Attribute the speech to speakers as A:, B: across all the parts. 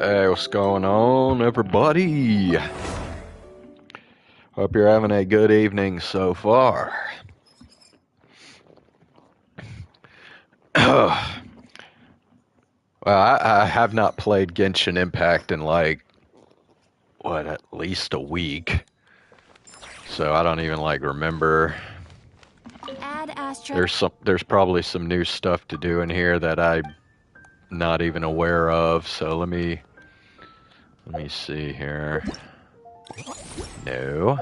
A: Hey, what's going on, everybody? Hope you're having a good evening so far. Well, I have not played Genshin Impact in like, what, at least a week. So I don't even like remember. There's probably some new stuff to do in here that I'm not even aware of. So let me see here. No.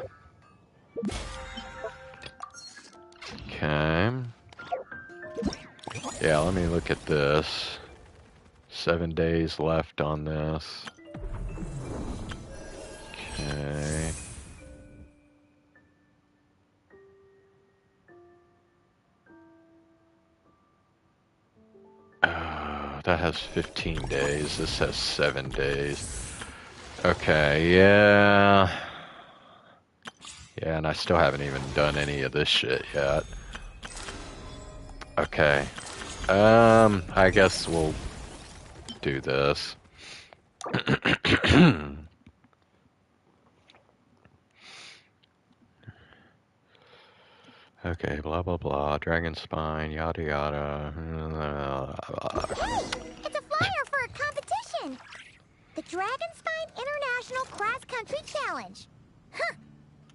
A: Okay. Yeah, let me look at this. 7 days left on this. Okay. That has 15 days. This has 7 days. Okay, yeah. Yeah, and I still haven't even done any of this shit yet. Okay. I guess we'll do this. Okay, blah blah blah, dragon spine, yada yada.
B: Hey, it's a flyer for a competition! The Dragon Spine International Cross Country Challenge. Huh,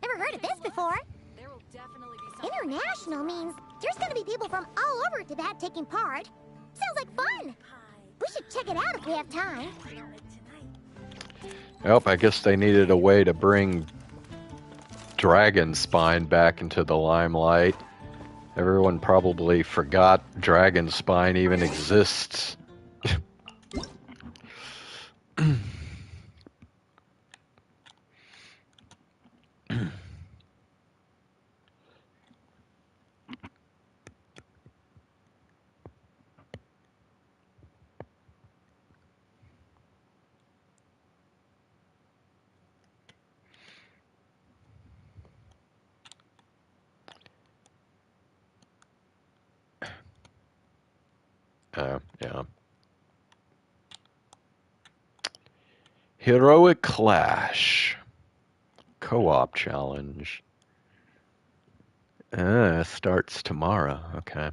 B: never heard of this before.
C: There will definitely be
B: International means there's gonna be people from all over Tibet taking part. Sounds like fun! We should check it out if we have time.
A: Well, I guess they needed a way to bring Dragon Spine back into the limelight. Everyone probably forgot Dragon Spine even exists. Yeah. Heroic Clash. Co-op challenge. Starts tomorrow. Okay.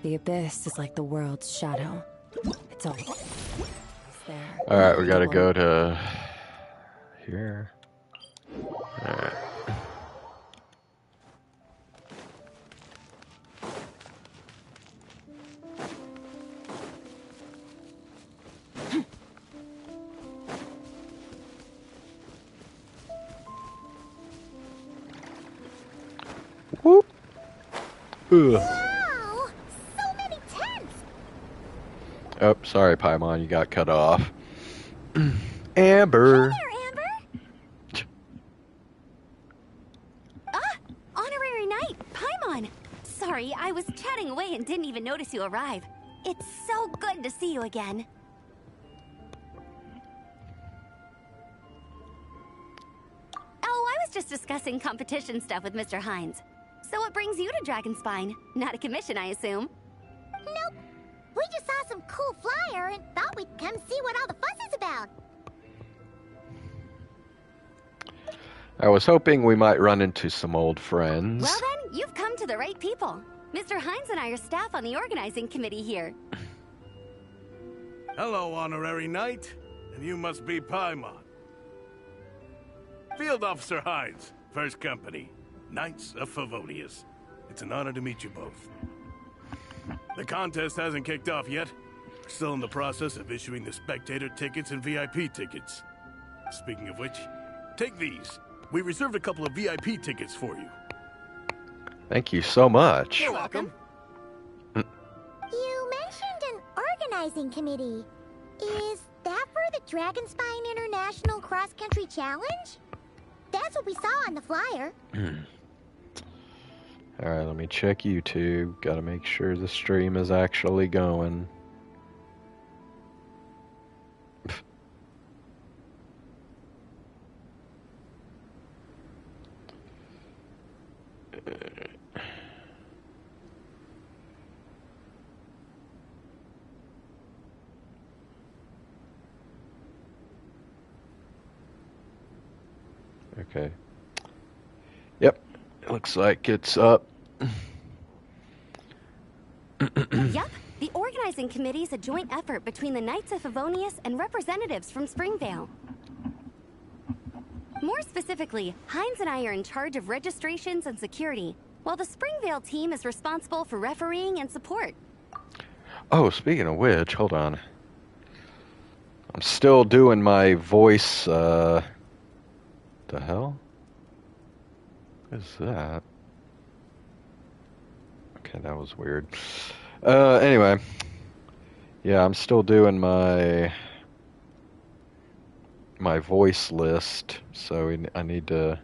C: The abyss is like the world's shadow. It's always there.
A: Alright, we gotta go to here. Alright. Whoop.
B: Wow! So many tents!
A: Oh, sorry, Paimon, you got cut off. Amber!
B: Hey there, Amber!
D: Honorary Knight, Paimon! Sorry, I was chatting away and didn't even notice you arrive. It's so good to see you again. Oh, I was just discussing competition stuff with Mr. Hines. So what brings you to Dragonspine? Not a commission, I assume?
B: Nope. We just saw some cool flyer and thought we'd come see what all the fuss is about.
A: I was hoping we might run into some old friends.
D: Well then, you've come to the right people. Mr. Hines and I are staff on the organizing committee here.
E: Hello, Honorary Knight. And you must be Paimon. Field Officer Hines, First Company. Knights of Favonius. It's an honor to meet you both. The contest hasn't kicked off yet. We're still in the process of issuing the spectator tickets and VIP tickets. Speaking of which, take these. We reserved a couple of VIP tickets for you.
A: Thank you so much.
E: You're welcome.
B: You mentioned an organizing committee. Is that for the Dragonspine International Cross Country Challenge? That's what we saw on the flyer.
A: Alright, let me check YouTube. Gotta make sure the stream is actually going. Okay. Yep. It looks like it's up.
D: Yup. The organizing committee is a joint effort between the Knights of Favonius and representatives from Springvale. More specifically, Hines and I are in charge of registrations and security, while the Springvale team is responsible for refereeing and support.
A: Oh, speaking of which, hold on. I'm still doing my voice, the hell? What is that? Okay, that was weird. Anyway. Yeah, I'm still doing my voice list, so I need to...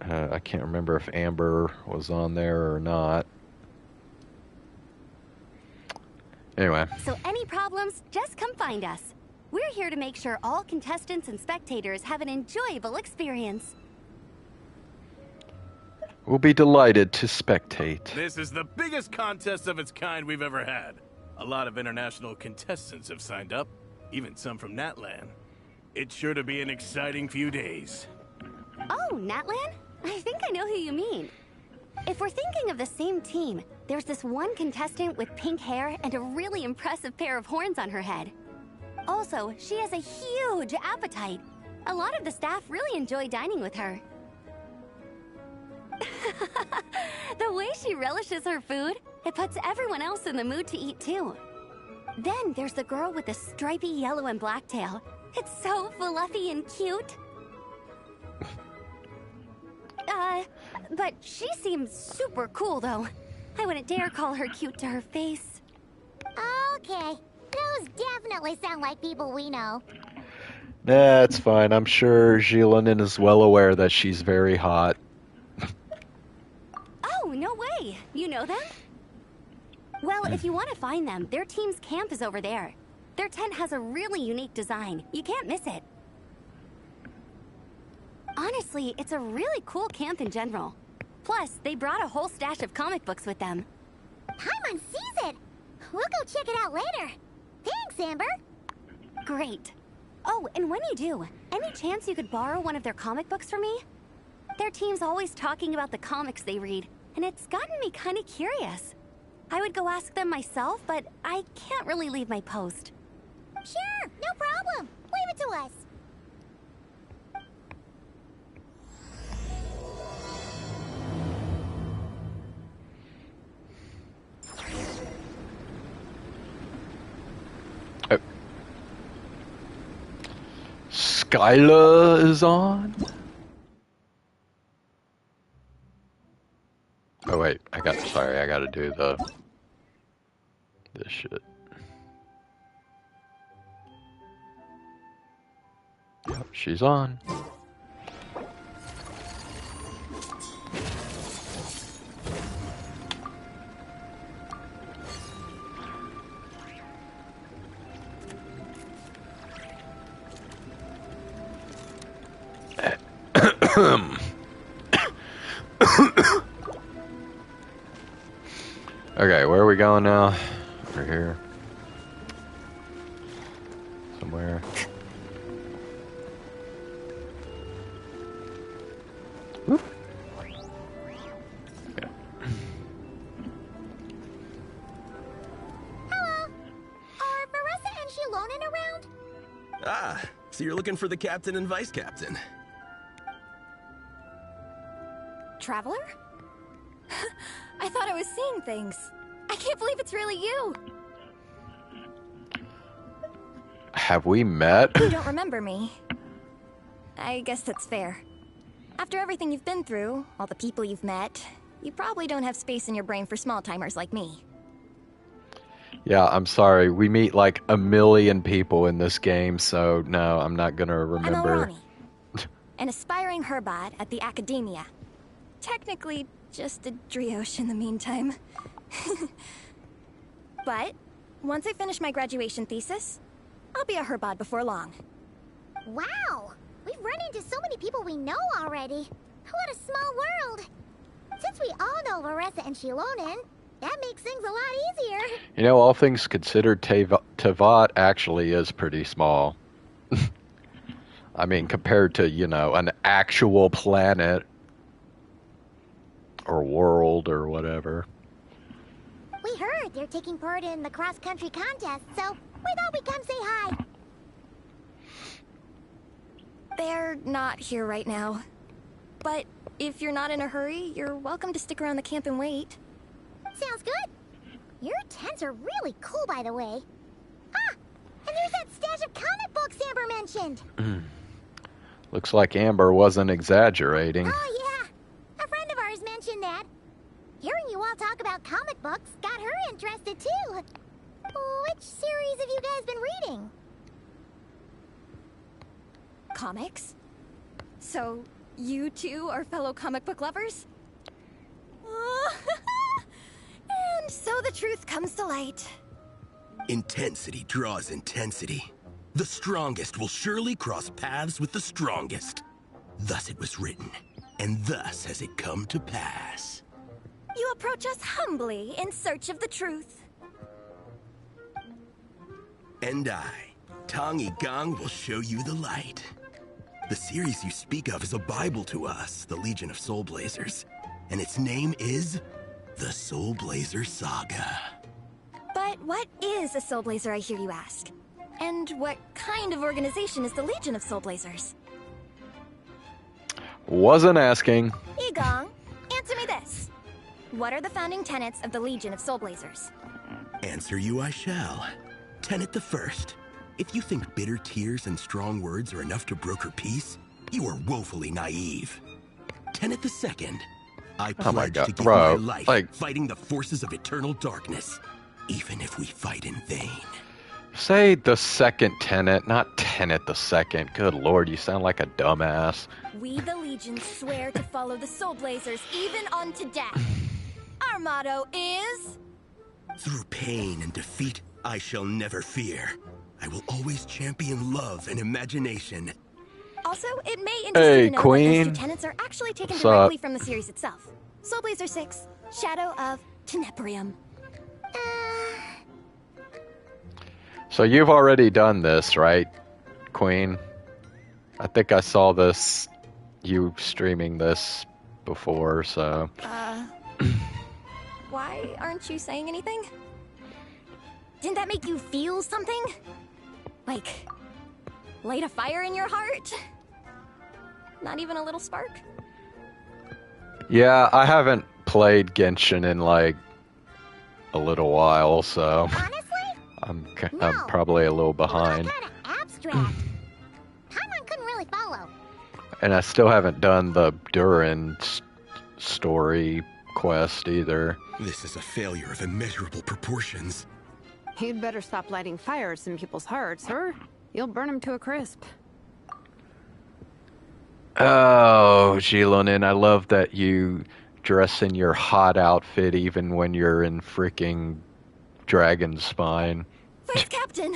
A: I can't remember if Amber was on there or not. Anyway.
D: So any problems, just come find us. We're here to make sure all contestants and spectators have an enjoyable experience.
A: We'll be delighted to spectate.
E: This is the biggest contest of its kind we've ever had. A lot of international contestants have signed up, even some from Natlan. It's sure to be an exciting few days.
D: Oh, Natlan? I think I know who you mean. If we're thinking of the same team, there's this one contestant with pink hair and a really impressive pair of horns on her head. Also, she has a huge appetite. A lot of the staff really enjoy dining with her. The way she relishes her food, it puts everyone else in the mood to eat too. Then there's the girl with the stripy yellow and black tail. It's so fluffy and cute. But she seems super cool though. I wouldn't dare call her cute to her face.
B: Okay, those definitely sound like people we know.
A: That's fine. I'm sure Gillian is well aware that she's very hot.
D: Oh, no way! You know them? Well, if you want to find them, their team's camp is over there. Their tent has a really unique design. You can't miss it. Honestly, it's a really cool camp in general. Plus, they brought a whole stash of comic books with them.
B: Paimon sees it! We'll go check it out later. Thanks, Amber.
D: Great. Oh, and when you do, any chance you could borrow one of their comic books for me? Their team's always talking about the comics they read, and it's gotten me kind of curious. I would go ask them myself, but I can't really leave my post.
B: Sure, no problem. Leave it to us.
A: Skyla is on? Oh wait, I gotta do this shit. Yep, she's on. Okay, where are we going now? Over here. Somewhere. Whoop. Yeah.
B: Hello. Are Marissa and Shilonen around?
F: Ah, so you're looking for the captain and vice captain.
G: Traveler? I thought I was seeing things. I can't believe it's really you.
A: Have we met?
G: You don't remember me. I guess that's fair. After everything you've been through, all the people you've met, you probably don't have space in your brain for small-timers like me.
A: Yeah, I'm sorry. We meet like a million people in this game, so no, I'm not gonna remember.
G: I'm Elrani, an aspiring herbot at the Academia. Technically, just a brioche in the meantime. But, once I finish my graduation thesis, I'll be a herbot before long.
B: Wow. We've run into so many people we know already. What a small world. Since we all know Marissa and Shilonen, that makes things a lot easier.
A: You know, all things considered, Tevat actually is pretty small. I mean, compared to, you know, an actual planet or world or whatever.
B: We heard they're taking part in the cross-country contest, so we thought we'd come say hi.
G: They're not here right now. But if you're not in a hurry, you're welcome to stick around the camp and wait.
B: Sounds good. Your tents are really cool, by the way. Ah, and there's that stash of comic books Amber mentioned.
A: Looks like Amber wasn't exaggerating.
B: Oh, yeah. A friend of ours mentioned that. Hearing you all talk about comic books got her interested, too. Which series have you guys been reading?
G: Comics? So, you two are fellow comic book lovers? And so the truth comes to light.
F: Intensity draws intensity. The strongest will surely cross paths with the strongest. Thus it was written, and thus has it come to pass.
G: You approach us humbly in search of the truth.
F: And I, Tong Yigang, will show you the light. The series you speak of is a Bible to us, the Legion of Soul Blazers. And its name is the Soul Blazer Saga.
G: But what is a Soul Blazer, I hear you ask? And what kind of organization is the Legion of Soul Blazers?
A: Wasn't asking.
G: Yigong, answer me this. What are the founding tenets of the Legion of Soul Blazers?
F: Answer you I shall. Tenet the first. If you think bitter tears and strong words are enough to broker peace, you are woefully naive. Tenet the second. I
A: Oh my
F: pledge
A: God,
F: to give
A: bro,
F: my life
A: like-
F: fighting the forces of eternal darkness, even if we fight in vain.
A: Say the second tenet, not tenet the second. Good lord, you sound like a dumbass.
G: We, the Legion, swear to follow the Soul Blazers even unto death. Our motto is...
F: Through pain and defeat, I shall never fear. I will always champion love and imagination.
G: Also, it may interest
A: Hey,
G: you to know that
A: Queen.
G: those two tenets are actually taken
A: What's
G: directly
A: up?
G: from the series itself. Soul Blazer 6, Shadow of Tenebrium.
A: So you've already done this, right, Queen? I think I saw this, you streaming this before, so...
G: Why aren't you saying anything? Didn't that make you feel something? Like, light a fire in your heart? Not even a little spark?
A: Yeah, I haven't played Genshin in, like, a little while, so...
B: Honestly?
A: I'm
B: No.
A: probably a little
B: Well,
A: behind.
B: kind of abstract. Paimon couldn't really follow.
A: And I still haven't done the Durin story quest either.
F: This is a failure of immeasurable proportions.
H: You'd better stop lighting fires in people's hearts, or you'll burn them to a crisp.
A: Oh, Jilonin, I love that you dress in your hot outfit even when you're in freaking Dragon Spine.
G: First Captain!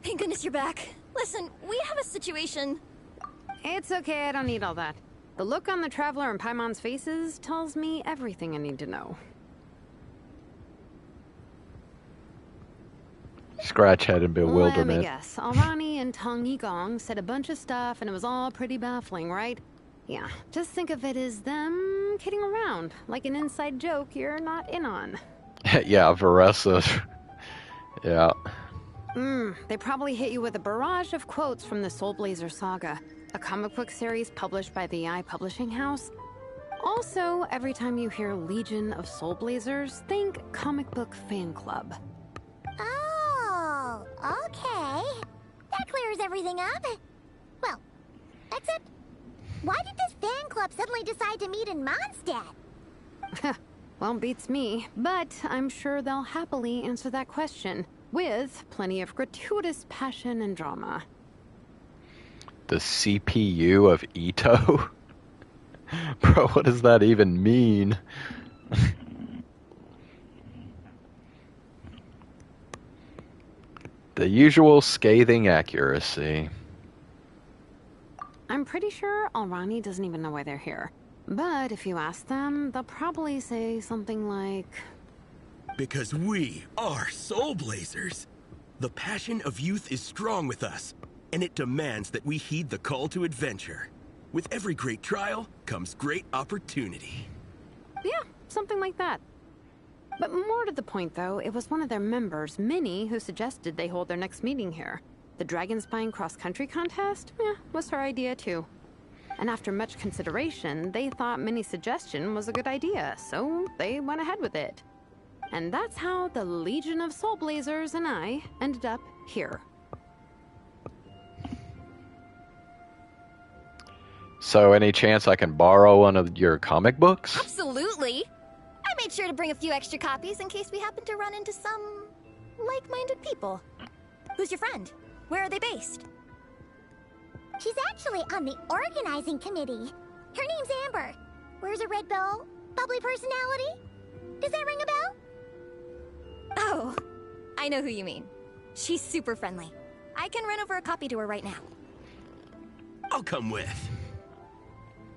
G: Thank goodness you're back. Listen, we have a situation.
H: It's okay, I don't need all that. The look on the Traveler and Paimon's faces tells me everything I need to know.
A: Scratch head in
H: Let me
A: bewilderment.
H: guess. Alrani and Tong Yigong said a bunch of stuff and it was all pretty baffling, right? Yeah, just think of it as them kidding around, like an inside joke you're not in on.
A: Yeah, Varessa. Yeah.
H: They probably hit you with a barrage of quotes from the Soul Blazer Saga, a comic book series published by the AI Publishing House. Also, every time you hear Legion of Soul Blazers, think comic book fan club.
B: Oh, okay. That clears everything up. Well, except, why did this fan club suddenly decide to meet in Mondstadt?
H: Well, beats me, but I'm sure they'll happily answer that question, with plenty of gratuitous passion and drama.
A: The CPU of Ito? Bro, what does that even mean? The usual scathing accuracy.
H: I'm pretty sure Alrani doesn't even know why they're here. But if you ask them, they'll probably say something like...
F: Because we are Soul Blazers. The passion of youth is strong with us. and it demands that we heed the call to adventure. With every great trial comes great opportunity.
H: Yeah, something like that. But more to the point, though, it was one of their members, Minnie, who suggested they hold their next meeting here. The Dragon Spine cross-country contest? Yeah, was her idea, too. And after much consideration, they thought Minnie's suggestion was a good idea, so they went ahead with it. And that's how the Legion of Soul Blazers and I ended up here.
A: So, any chance I can borrow one of your comic books?
G: Absolutely. I made sure to bring a few extra copies in case we happen to run into some like-minded people. Who's your friend? Where are they based?
B: She's actually on the organizing committee. Her name's Amber. Wears a red bow, bubbly personality. Does that ring a bell?
G: Oh, I know who you mean. She's super friendly. I can run over a copy to her right now.
F: I'll come with.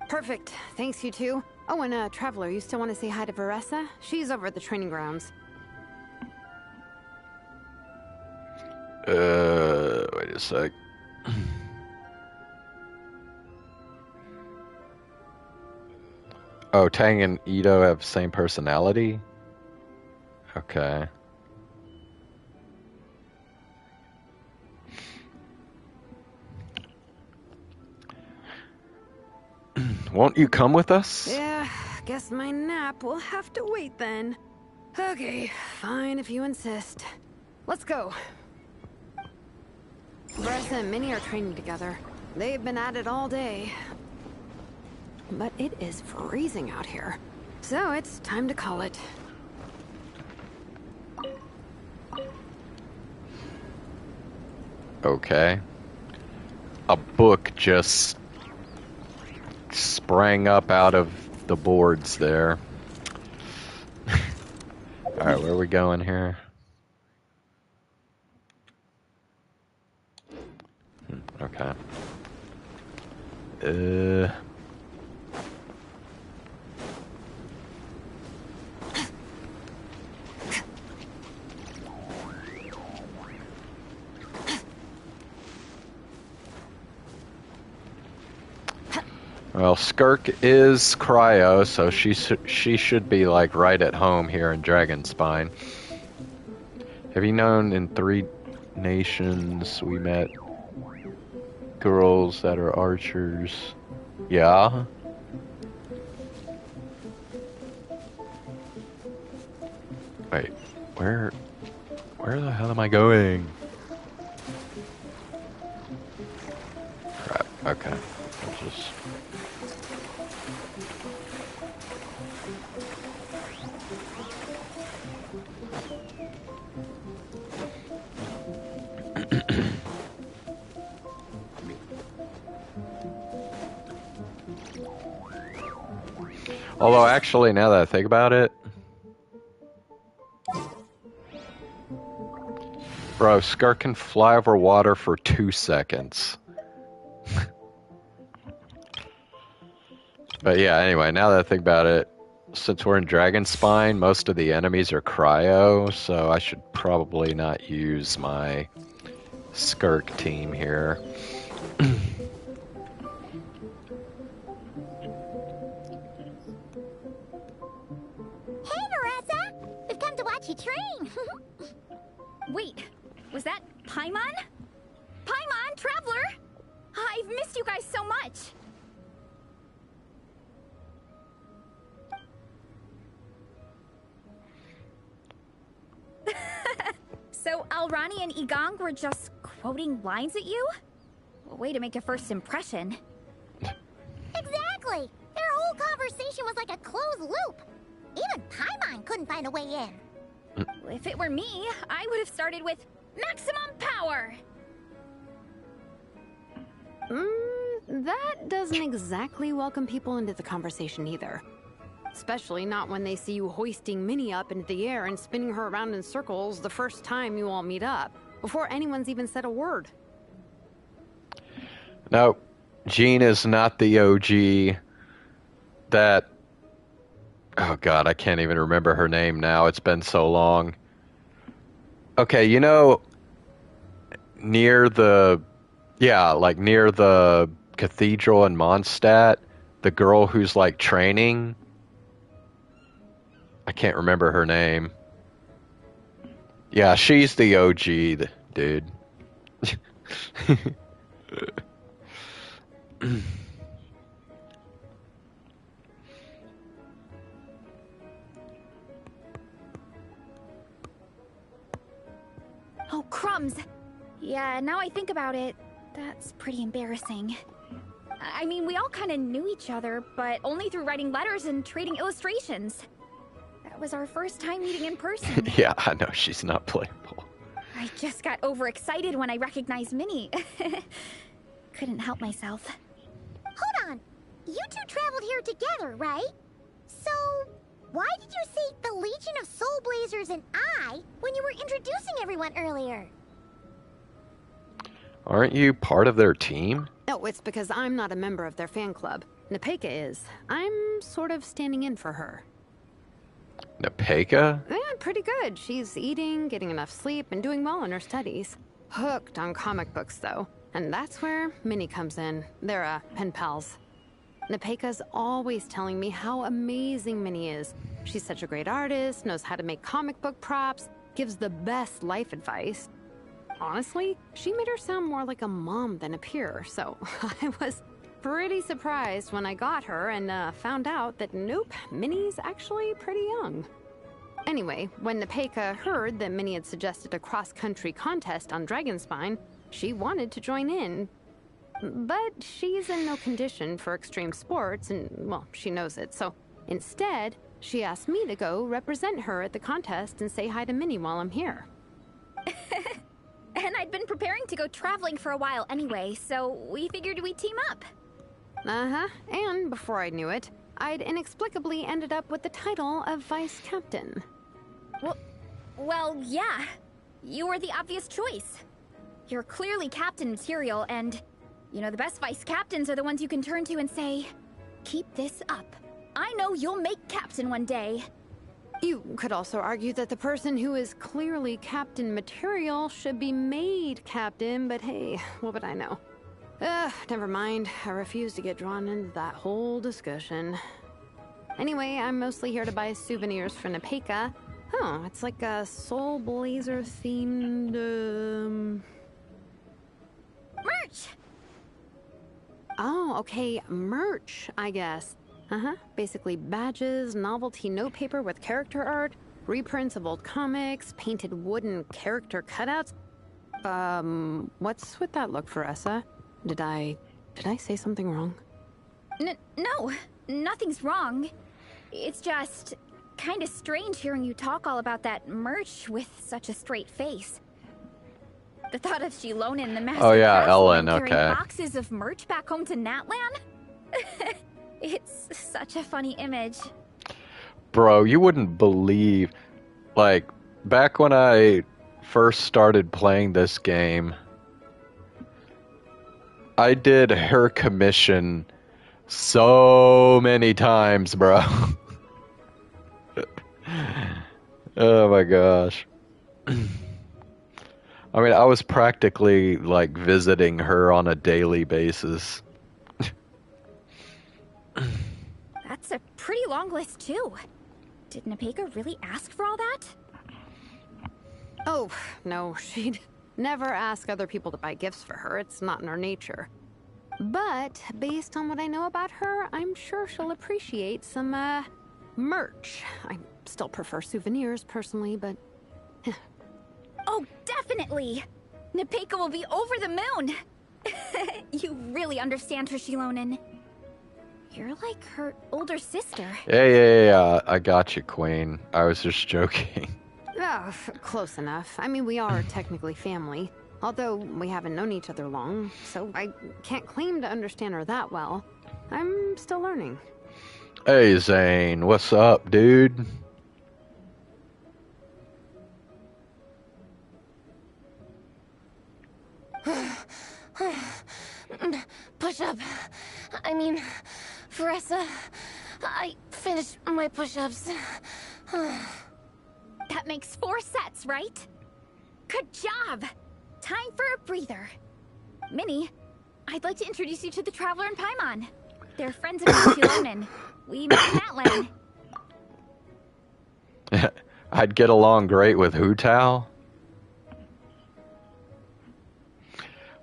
H: Perfect. Thanks, you two. Oh, and Traveler, you still want to say hi to Veressa? She's over at the training grounds.
A: Wait a sec. Oh, Tang and Ito have the same personality? Okay. Won't you come with us?
H: Yeah, guess my nap will have to wait then. Okay, fine if you insist. Let's go. Veressa and Minnie are training together. They've been at it all day. But it is freezing out here. So it's time to call it.
A: Okay. A book just sprang up out of the boards there. Alright, where are we going here? Okay. Well, Skirk is cryo, so she should be like right at home here in Dragonspine. Have you known in 3 nations we met girls that are archers? Yeah. Wait, where the hell am I going? Crap. Okay. I'll just. Although, actually, now that I think about it, bro, Skirk can fly over water for 2 seconds. But yeah, anyway, now that I think about it, since we're in Dragonspine, most of the enemies are cryo, so I should probably not use my Skirk team here.
B: She train.
G: Wait, was that Paimon? Paimon, Traveler! I've missed you guys so much. So Alrani and Igong were just quoting lines at you? A way to make a first impression.
B: Exactly! Their whole conversation was like a closed loop. Even Paimon couldn't find a way in.
G: If it were me, I would have started with maximum power.
H: That doesn't exactly welcome people into the conversation either. Especially not when they see you hoisting Minnie up into the air and spinning her around in circles the first time you all meet up, before anyone's even said a word.
A: No, Jean is not the OG that... Oh god, I can't even remember her name now. It's been so long. Okay, you know, near the Yeah, like near the cathedral in Mondstadt. The girl who's like training. I can't remember her name. Yeah, she's the OG, dude.
I: Oh, crumbs. Yeah, now I think about it, that's pretty embarrassing. I mean, we all kind of knew each other, but only through writing letters and trading illustrations. That was our first time meeting in person.
A: Yeah, I know she's not playable.
I: I just got overexcited when I recognized Minnie. Couldn't help myself.
B: Hold on. You two traveled here together, right? So, why did you say the Legion of Soul Blazers and I when you were introducing everyone earlier?
A: Aren't you part of their team?
H: No, it's because I'm not a member of their fan club. Nepeka is. I'm sort of standing in for her.
A: Nepeka?
H: Yeah, pretty good. She's eating, getting enough sleep, and doing well in her studies. Hooked on comic books, though. And that's where Minnie comes in. They're, pen pals. Nepeka's always telling me how amazing Minnie is. She's such a great artist, knows how to make comic book props, gives the best life advice. Honestly, she made her sound more like a mom than a peer, so I was pretty surprised when I got her and found out that nope, Minnie's actually pretty young. Anyway, when Nepeka heard that Minnie had suggested a cross-country contest on Dragonspine, she wanted to join in. But she's in no condition for extreme sports, and, well, she knows it, so instead, she asked me to go represent her at the contest and say hi to Minnie while I'm here.
I: And I'd been preparing to go traveling for a while anyway, so we figured we'd team up.
H: Uh-huh, and before I knew it, I'd inexplicably ended up with the title of vice captain.
I: Well, yeah. You were the obvious choice. You're clearly captain material, and, you know, the best vice captains are the ones you can turn to and say, keep this up. I know you'll make captain one day.
H: You could also argue that the person who is clearly captain material should be made captain, but hey, what would I know? Never mind. I refuse to get drawn into that whole discussion. Anyway, I'm mostly here to buy souvenirs for Nepeka. Oh, it's like a Soul Blazer themed,
I: Merch!
H: Oh, okay, merch, I guess. Basically badges, novelty notepaper with character art, reprints of old comics, painted wooden character cutouts. What's with that look, Veressa? Did I say something wrong?
I: No, nothing's wrong. It's just kind of strange hearing you talk all about that merch with such a straight face. The thought of Shilona and the master
A: Ellen,
I: carrying
A: okay.
I: boxes of merch back home to Natlan? It's such a funny image.
A: Bro, you wouldn't believe, like, back when I first started playing this game, I did her commission so many times, bro. Oh my gosh. I mean, I was practically, like, visiting her on a daily basis.
I: That's a pretty long list, too. Did Nepeka really ask for all that?
H: Oh, no, she'd never ask other people to buy gifts for her. It's not in her nature. But based on what I know about her, I'm sure she'll appreciate some, merch. I still prefer souvenirs, personally, but...
I: Oh, definitely! Nepeka will be over the moon! You really understand her, Shilonen. You're like her older sister.
A: Yeah, I got you, Queen. I was just joking.
H: Oh, close enough. I mean, we are technically family. Although we haven't known each other long, so I can't claim to understand her that well. I'm still learning.
A: Hey, Zane, what's up, dude?
G: Push-up. I mean, Veressa, I finished my push-ups.
I: That makes 4 sets, right? Good job! Time for a breather. Minnie, I'd like to introduce you to the Traveler and Paimon. They're friends of Shilonen. We met in Natlan.
A: I'd get along great with Hu Tao.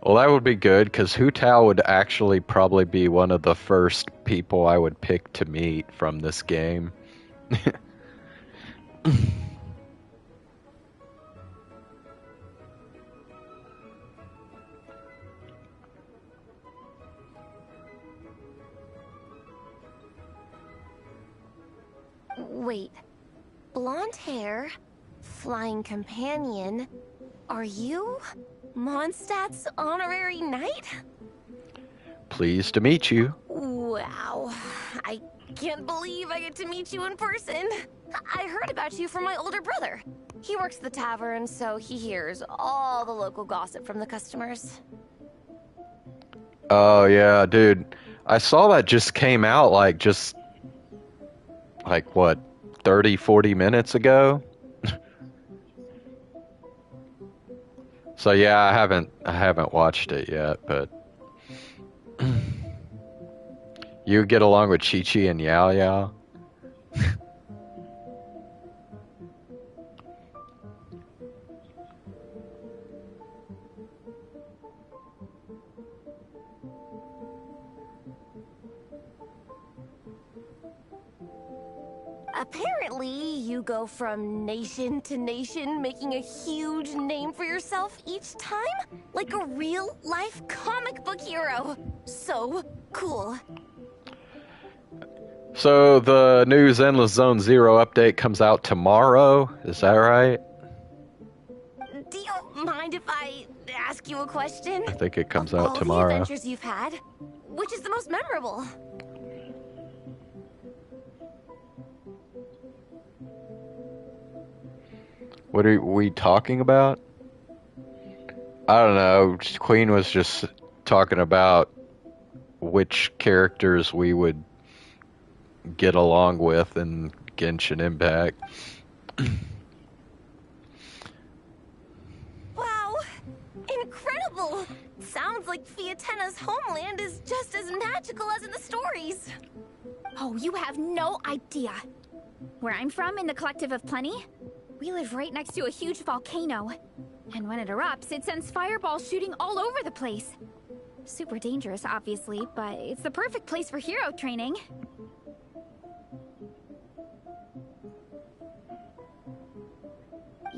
A: Well, that would be good, because Hu Tao would actually probably be one of the first people I would pick to meet from this game.
G: Wait. Blonde hair, flying companion. Are you Mondstadt's honorary knight?
A: Pleased to meet you.
G: Wow. I can't believe I get to meet you in person. I heard about you from my older brother. He works at the tavern, so he hears all the local gossip from the customers.
A: Oh, yeah, dude. I saw that just came out like what, 30, 40 minutes ago? So yeah, I haven't watched it yet, but you get along with Chi-Chi and Yao Yao?
G: Apparently, you go from nation to nation, making a huge name for yourself each time? Like a real-life comic book hero. So cool.
A: So the new Endless Zone Zero update comes out tomorrow, is that right?
G: Do you mind if I ask you a question?
A: I think it comes
G: Of
A: out
G: all
A: tomorrow.
G: the adventures you've had, which is the most memorable?
A: What are we talking about? I don't know. Queen was just talking about which characters we would get along with in Genshin Impact.
G: Wow! Incredible! Sounds like Fiatena's homeland is just as magical as in the stories.
I: Oh, you have no idea. Where I'm from, in the Collective of Plenty, we live right next to a huge volcano. And when it erupts, it sends fireballs shooting all over the place. Super dangerous, obviously, but it's the perfect place for hero training.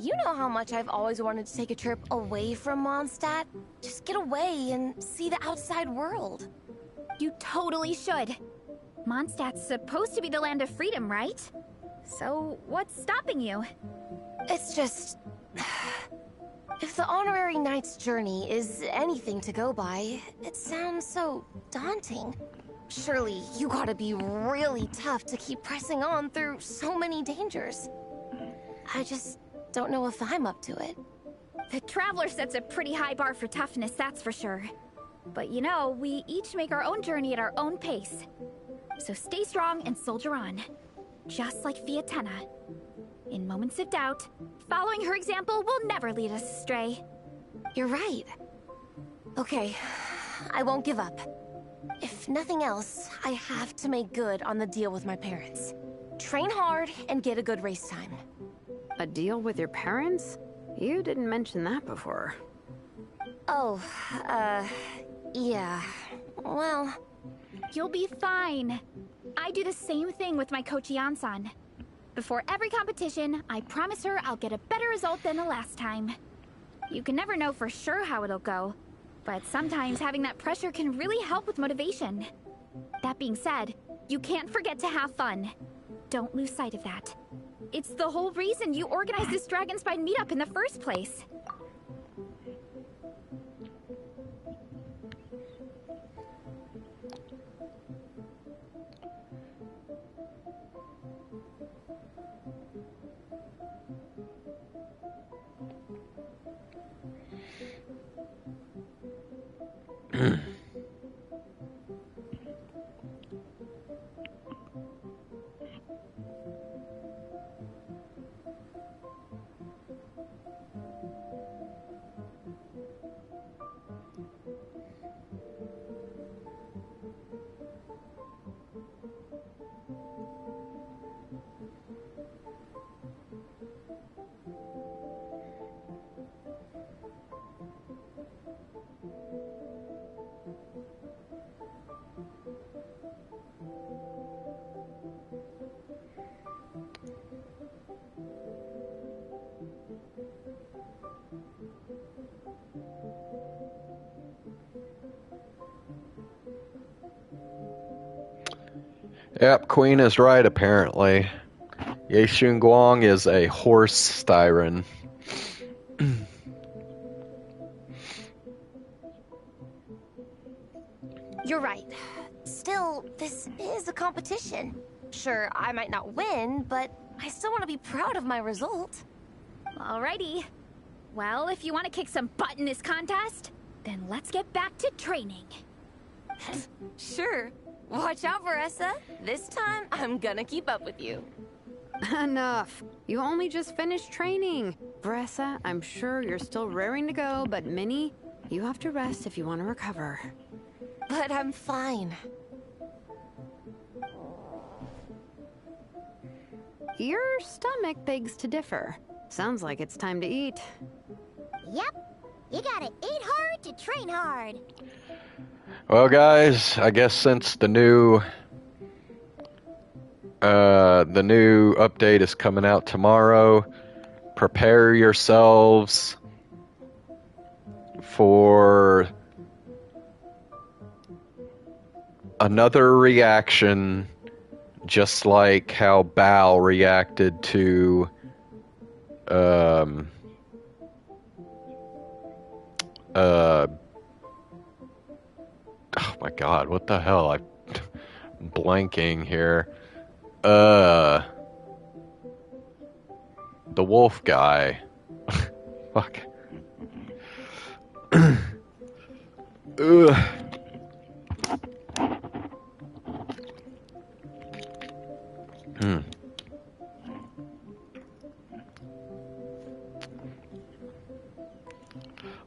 G: You know how much I've always wanted to take a trip away from Mondstadt? Just get away and see the outside world.
I: You totally should. Mondstadt's supposed to be the land of freedom, right? So, what's stopping you?
G: It's just... If the honorary knight's journey is anything to go by, it sounds so daunting. Surely you gotta be really tough to keep pressing on through so many dangers. I just don't know if I'm up to it.
I: The Traveler sets a pretty high bar for toughness, that's for sure. But you know, we each make our own journey at our own pace. So stay strong and soldier on. Just like Fiatena. In moments of doubt, following her example will never lead us astray.
G: You're right. Okay, I won't give up. If nothing else, I have to make good on the deal with my parents. Train hard and get a good race time.
H: A deal with your parents? You didn't mention that before.
G: Oh, yeah. Well...
I: You'll be fine. I do the same thing with my coach Yan-san. Before every competition, I promise her I'll get a better result than the last time. You can never know for sure how it'll go, but sometimes having that pressure can really help with motivation. That being said, you can't forget to have fun. Don't lose sight of that. It's the whole reason you organized this Dragonspine meetup in the first place.
A: Yep, Queen is right, apparently. Ye Guang is a horse styron.
G: You're right. Still, this is a competition. Sure, I might not win, but I still want to be proud of my result.
I: Alrighty. Well, if you want to kick some butt in this contest, then let's get back to training.
G: Sure. Watch out, Veressa. This time, I'm gonna keep up with you.
H: Enough. You only just finished training. Bressa, I'm sure you're still raring to go, but Minnie, you have to rest if you want to recover.
G: But I'm fine.
H: Your stomach begs to differ. Sounds like it's time to eat.
B: Yep. You gotta eat hard to train hard.
A: Well, guys, I guess since the new update is coming out tomorrow, prepare yourselves for another reaction, just like how Bao reacted to oh my god, what the hell? I'm blanking here. The wolf guy. Fuck. Ugh.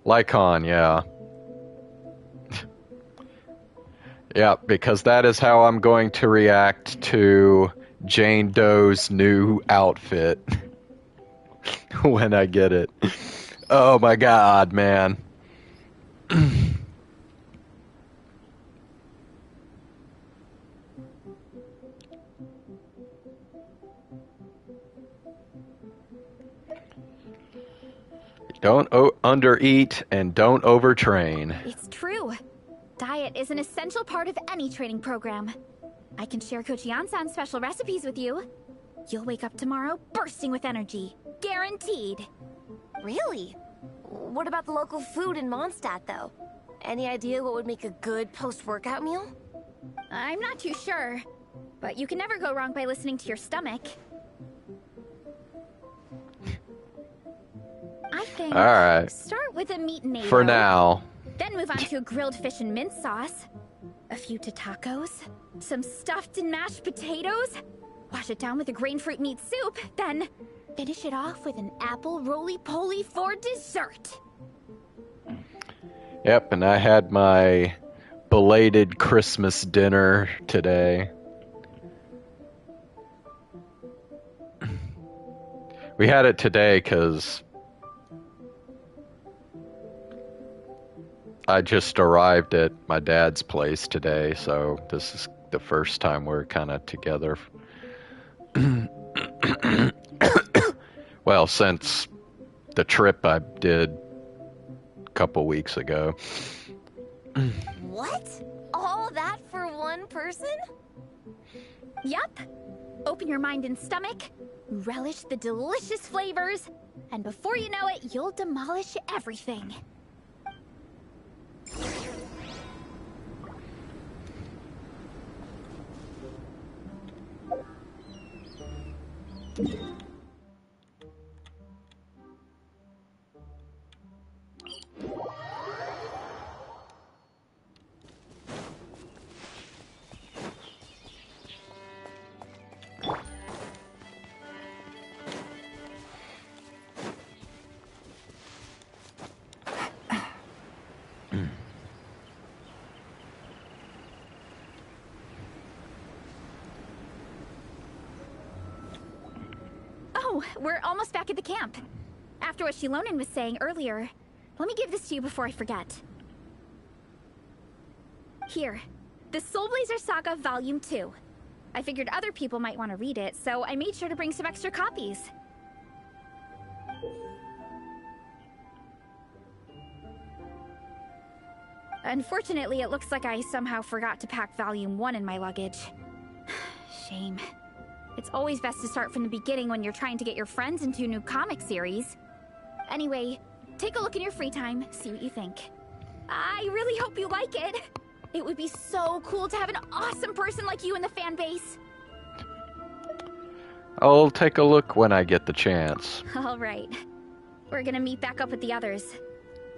A: Lycon, yeah. Yeah, because that is how I'm going to react to Jane Doe's new outfit when I get it. Oh my god, man. Don't undereat and don't overtrain.
I: It's true. Diet is an essential part of any training program. I can share Coach Yan-san's special recipes with you. You'll wake up tomorrow bursting with energy. Guaranteed.
G: Really? What about the local food in Mondstadt, though? Any idea what would make a good post-workout meal?
I: I'm not too sure, but you can never go wrong by listening to your stomach. I think
A: Alright.
I: start with a meat and
A: For now.
I: Then move on to a grilled fish and mint sauce, a few tacos, some stuffed and mashed potatoes, wash it down with a grain fruit meat soup, then finish it off with an apple roly-poly for dessert.
A: Yep, and I had my belated Christmas dinner today. We had it today because I just arrived at my dad's place today, so this is the first time we're kind of together. Well, since the trip I did a couple weeks ago.
G: What? All that for one person?
I: Yup. Open your mind and stomach, relish the delicious flavors, and before you know it, you'll demolish everything. Oh, we're almost back at the camp. After what Shilonen was saying earlier, let me give this to you before I forget. Here, the Soul Blazer Saga Volume 2. I figured other people might want to read it, so I made sure to bring some extra copies. Unfortunately, it looks like I somehow forgot to pack Volume 1 in my luggage. Shame. It's always best to start from the beginning when you're trying to get your friends into a new comic series. Anyway, take a look in your free time, see what you think. I really hope you like it. It would be so cool to have an awesome person like you in the fan base.
A: I'll take a look when I get the chance.
I: All right. We're gonna meet back up with the others.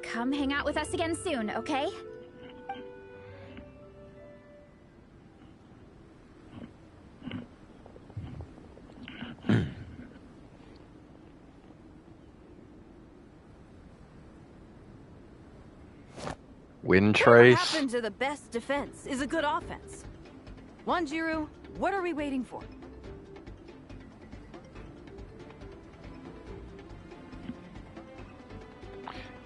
I: Come hang out with us again soon, okay?
A: Wind
J: What
A: trace.
J: happened to the best defense is a good offense. Wanjiru, what are we waiting for?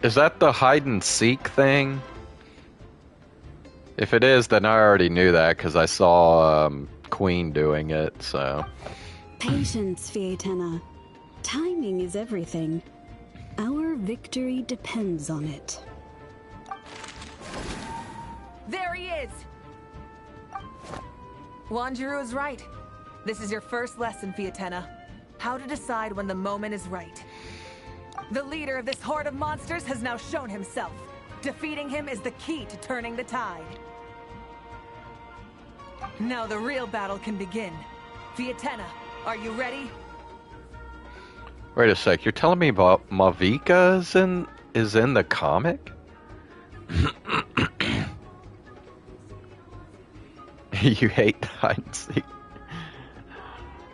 A: Is that the hide and seek thing? If it is, then I already knew that because I saw Queen doing it, so.
K: Patience, Fietena. Timing is everything. Our victory depends on it.
J: There he is! Wanjiru is right. This is your first lesson, Fietena. How to decide when the moment is right. The leader of this horde of monsters has now shown himself. Defeating him is the key to turning the tide. Now the real battle can begin. Fietena, are you ready?
A: Wait a sec, you're telling me about Mavica is in the comic? You hate hide and seek.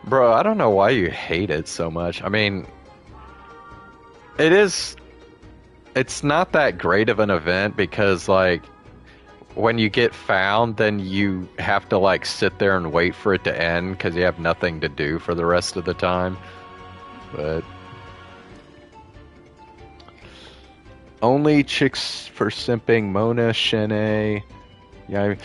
A: Bro, I don't know why you hate it so much. I mean, it's not that great of an event because, like, when you get found, then you have to, like, sit there and wait for it to end because you have nothing to do for the rest of the time. But only chicks for simping, Mona, Shene. Yeah.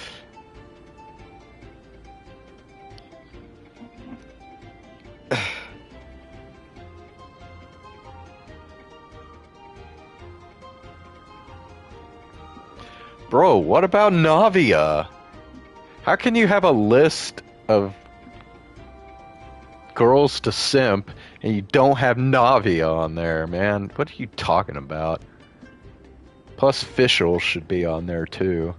A: Bro, what about Navia? How can you have a list of girls to simp and you don't have Navia on there, man? What are you talking about? Plus, Fischl should be on there too.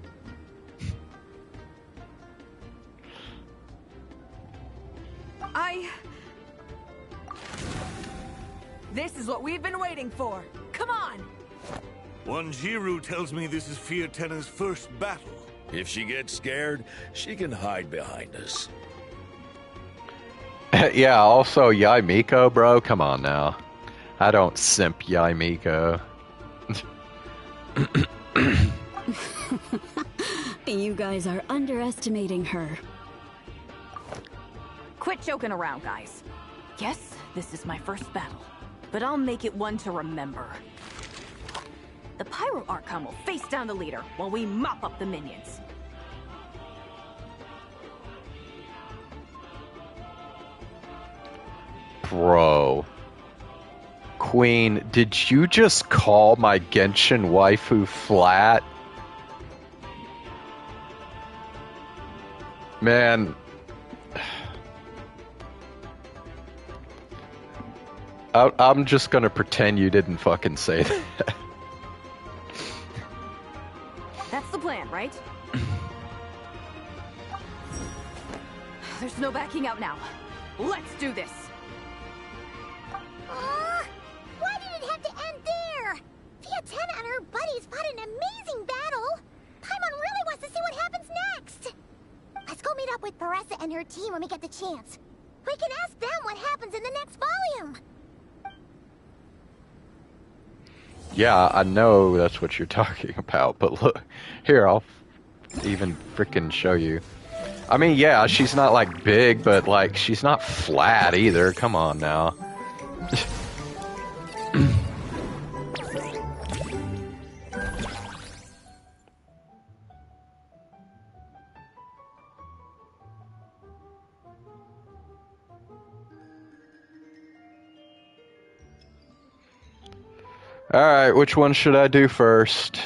J: This is what we've been waiting for. Come on!
E: Wanjiru tells me this is Fietena's first battle.
L: If she gets scared, she can hide behind us.
A: Yeah, also Yai Miko, bro. Come on now. I don't simp Yai Miko.
K: You guys are underestimating her.
J: Quit joking around, guys. Yes, this is my first battle, but I'll make it one to remember. The Pyro Archon will face down the leader while we mop up the minions.
A: Bro. Queen, did you just call my Genshin waifu flat? Man. I'm just gonna pretend you didn't fucking say that.
J: That's the plan, right? There's no backing out now. Let's do this!
B: Why did it have to end there? Fietena and her buddies fought an amazing battle. Paimon really wants to see what happens next. Let's go meet up with Paressa and her team when we get the chance. We can ask them what happens in the next volume.
A: Yeah, I know that's what you're talking about, but look, here, I'll even frickin' show you. I mean, yeah, she's not, like, big, but, like, she's not flat either. Come on now. Alright, which one should I do first?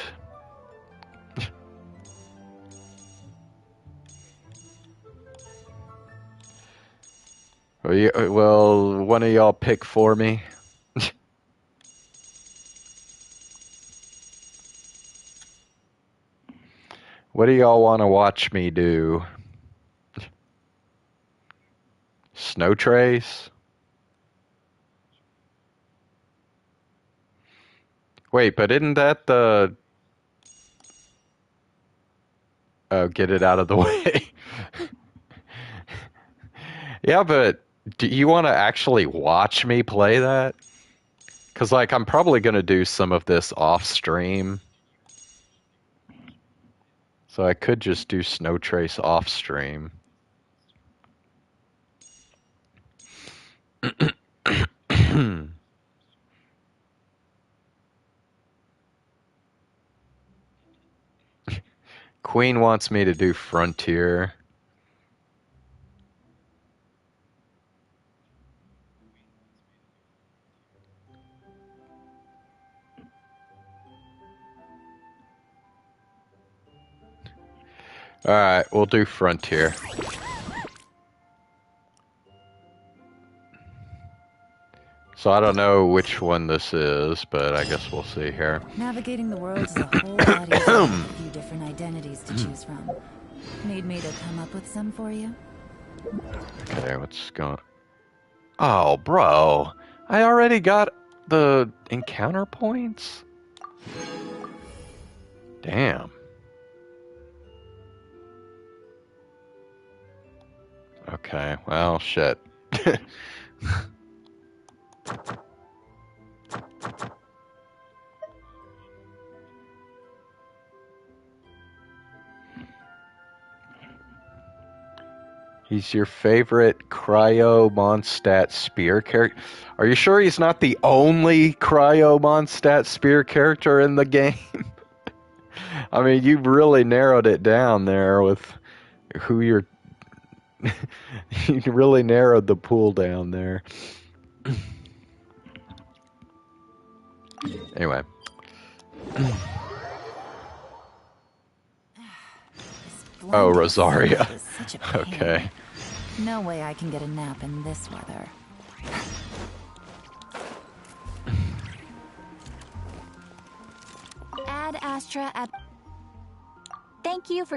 A: Well, one of y'all pick for me. What do y'all want to watch me do? Snow Trace? Wait, but isn't that the... Oh, get it out of the way. Yeah, but do you want to actually watch me play that? Because, like, I'm probably going to do some of this off stream. So I could just do Snow Trace off stream. Queen wants me to do Frontier. Alright, we'll do Frontier. So I don't know which one this is, but I guess we'll see here.
M: Navigating the world is a whole lot easier with a few different identities to choose from. Need me to come up with some for you?
A: Okay, what's going... Oh, bro. I already got the encounter points? Damn. Okay, well, shit. He's your favorite Cryo Mondstadt spear character? Are you sure he's not the only Cryo Mondstadt spear character in the game? I mean, you've really narrowed it down there with who you're... You really narrowed the pool down there. Anyway. Oh, Rosaria. Okay.
M: No way I can get a nap in this weather.
B: Ad Astra at... Thank you for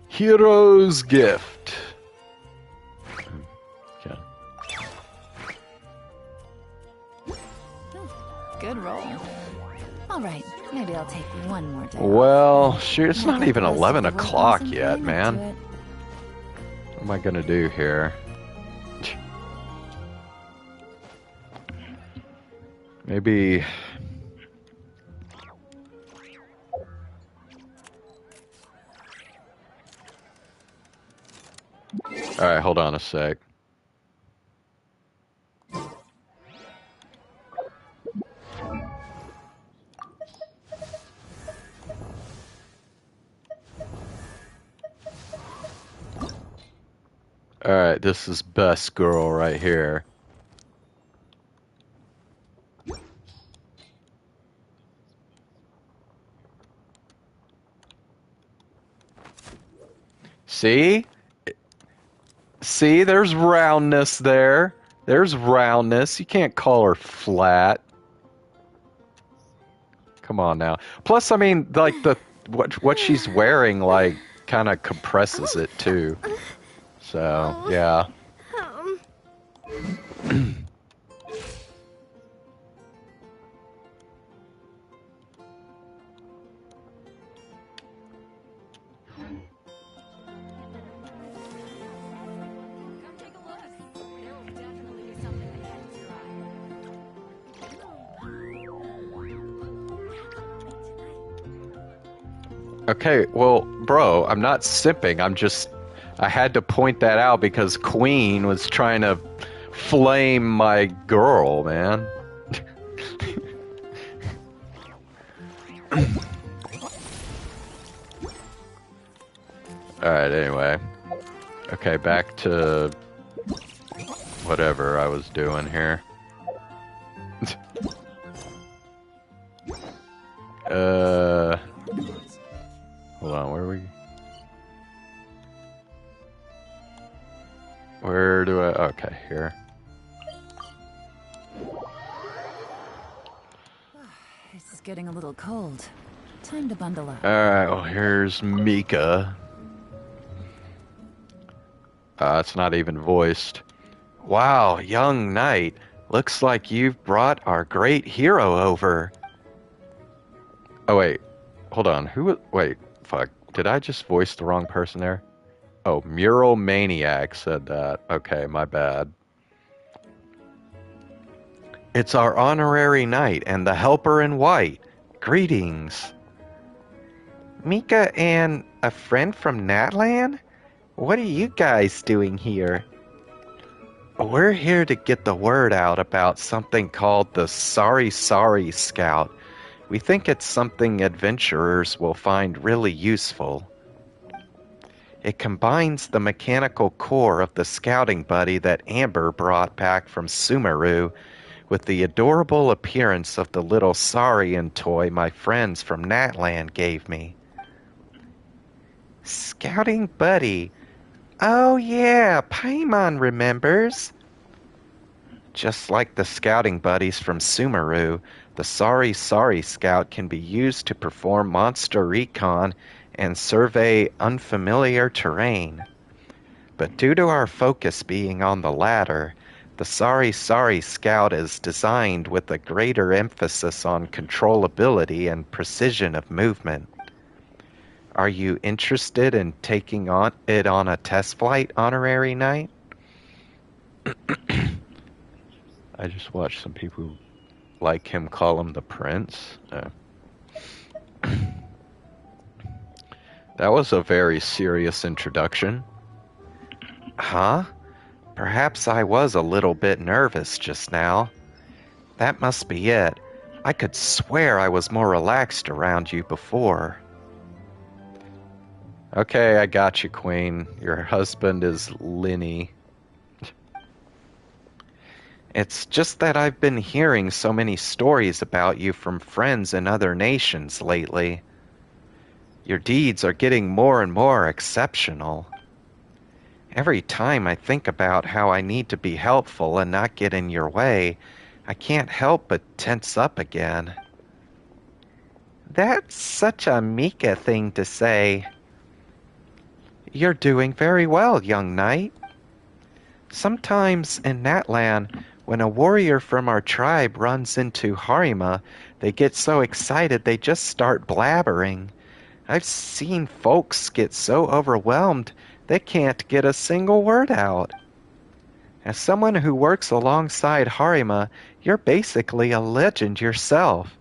A: Hero's Gift. Okay.
M: Good roll. All right, maybe I'll take one more day.
A: Well, shoot, it's not even 11 o'clock yet, man. What am I gonna do here? Maybe... Alright, hold on a sec. Alright, this is best girl right here. See? See, there's roundness there. There's roundness. You can't call her flat. Come on now. Plus, I mean, like, what she's wearing, like, kind of compresses it, too. So, yeah. Okay, well, bro, I'm not sipping. I had to point that out because Queen was trying to flame my girl, man. Alright, anyway. Okay, back to whatever I was doing here. Hold on, where do I, okay, here.
M: This is getting a little cold. Time to bundle up.
A: Alright, well, here's Mika. It's not even voiced. Wow, young knight. Looks like you've brought our great hero over. Oh, wait. Hold on. Wait, fuck. Did I just voice the wrong person there? Oh, Mural Maniac said that. Okay, my bad. It's our honorary knight and the helper in white. Greetings. Mika and a friend from Natlan? What are you guys doing here? We're here to get the word out about something called the Sorry Scout. We think it's something adventurers will find really useful. It combines the mechanical core of the scouting buddy that Amber brought back from Sumeru with the adorable appearance of the little Saurian toy my friends from Natlan gave me. Scouting buddy. Oh yeah, Paimon remembers. Just like the scouting buddies from Sumeru, the Sorry Scout can be used to perform monster recon and survey unfamiliar terrain. But due to our focus being on the latter, the Sorry Scout is designed with a greater emphasis on controllability and precision of movement. Are you interested in taking it on a test flight, Honorary Knight? I just watched some people like him call him the Prince. That was a very serious introduction. Huh? Perhaps I was a little bit nervous just now. That must be it. I could swear I was more relaxed around you before. Okay, I got you, Queen. Your husband is Linny. It's just that I've been hearing so many stories about you from friends in other nations lately. Your deeds are getting more and more exceptional. Every time I think about how I need to be helpful and not get in your way, I can't help but tense up again. That's such a Mika thing to say. You're doing very well, young knight. Sometimes in Natlan, when a warrior from our tribe runs into Harima, they get so excited they just start blabbering. I've seen folks get so overwhelmed they can't get a single word out. As someone who works alongside Harima, you're basically a legend yourself.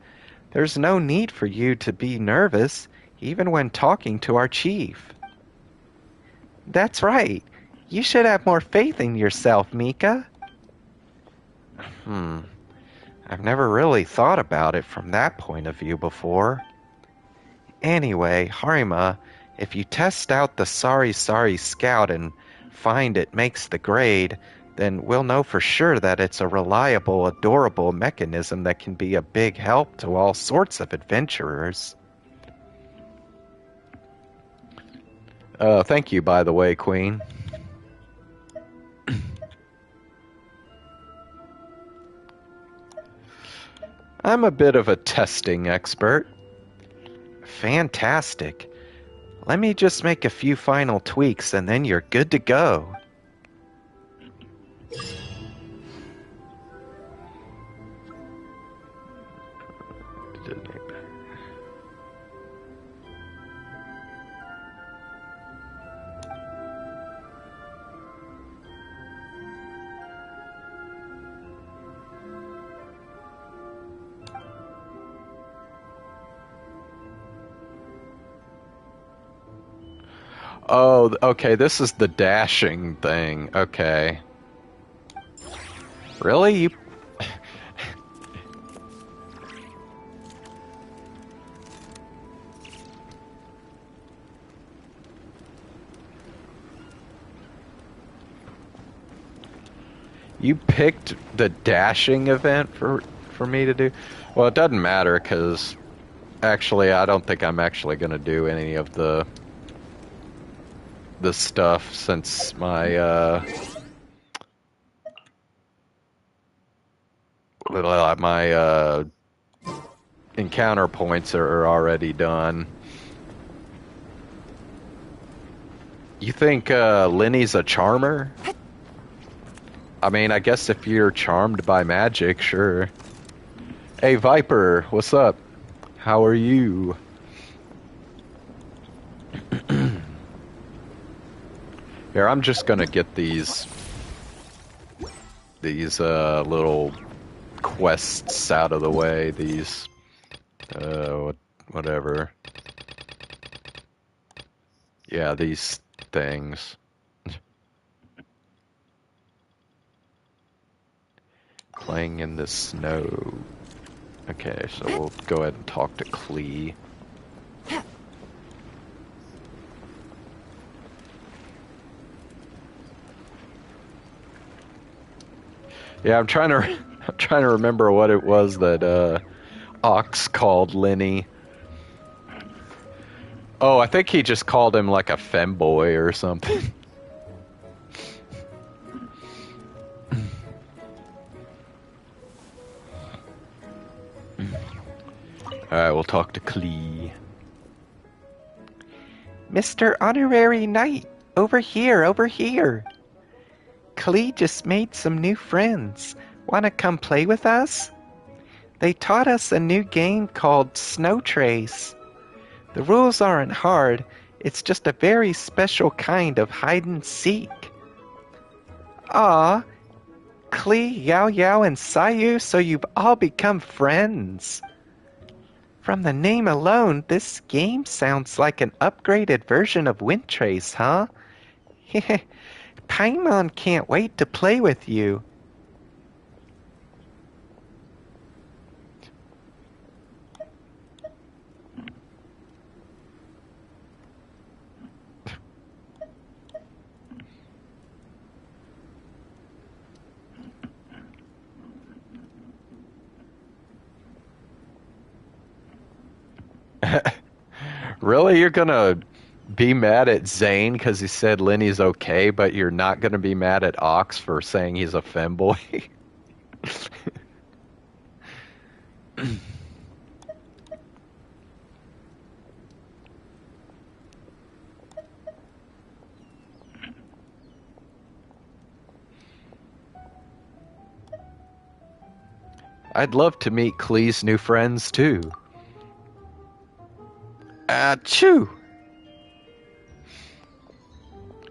A: There's no need for you to be nervous, even when talking to our chief. That's right. You should have more faith in yourself, Mika. I've never really thought about it from that point of view before. Anyway, Harima, if you test out the Sorry Scout and find it makes the grade, then we'll know for sure that it's a reliable, adorable mechanism that can be a big help to all sorts of adventurers. Thank you, by the way, Queen. I'm a bit of a testing expert. Fantastic. Let me just make a few final tweaks and then you're good to go. Oh, okay, this is the dashing thing. Okay. Really? You... You picked the dashing event for me to do? Well, it doesn't matter, because actually I don't think I'm actually going to do any of the stuff, since my my encounter points are already done. You think Lenny's a charmer? I mean, I guess if you're charmed by magic, sure. Hey, Viper, what's up? How are you? Here, I'm just gonna get these little quests out of the way. These, whatever. Yeah, these things. Playing in the snow. Okay, so we'll go ahead and talk to Klee. Yeah, I'm trying to remember what it was that Ox called Lenny. Oh, I think he just called him like a femboy or something. Alright, we'll talk to Klee.
N: Mr. Honorary Knight, over here, over here. Klee just made some new friends. Wanna come play with us? They taught us a new game called Snow Trace. The rules aren't hard, it's just a very special kind of hide and seek. Ah, Klee, Yao Yao, and Sayu, so you've all become friends. From the name alone, this game sounds like an upgraded version of Wind Trace, huh? Paimon can't wait to play with you.
A: Really? You're gonna be mad at Zane because he said Lenny's okay, but you're not gonna be mad at Ox for saying he's a femboy? I'd love to meet Klee's new friends too. Achoo!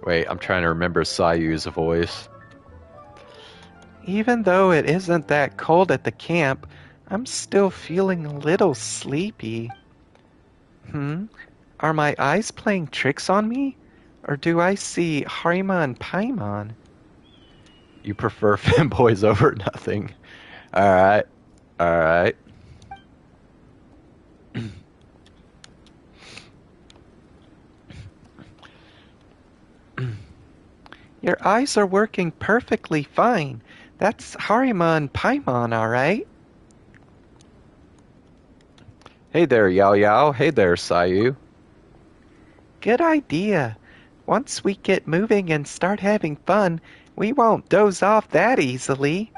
A: Wait, I'm trying to remember Sayu's voice.
N: Even though it isn't that cold at the camp, I'm still feeling a little sleepy. Are my eyes playing tricks on me? Or do I see Harima and Paimon?
A: You prefer femboys over nothing. Alright. Alright.
N: Your eyes are working perfectly fine. That's Harima and Paimon, alright?
A: Hey there, Yao Yao. Hey there, Sayu.
N: Good idea. Once we get moving and start having fun, we won't doze off that easily.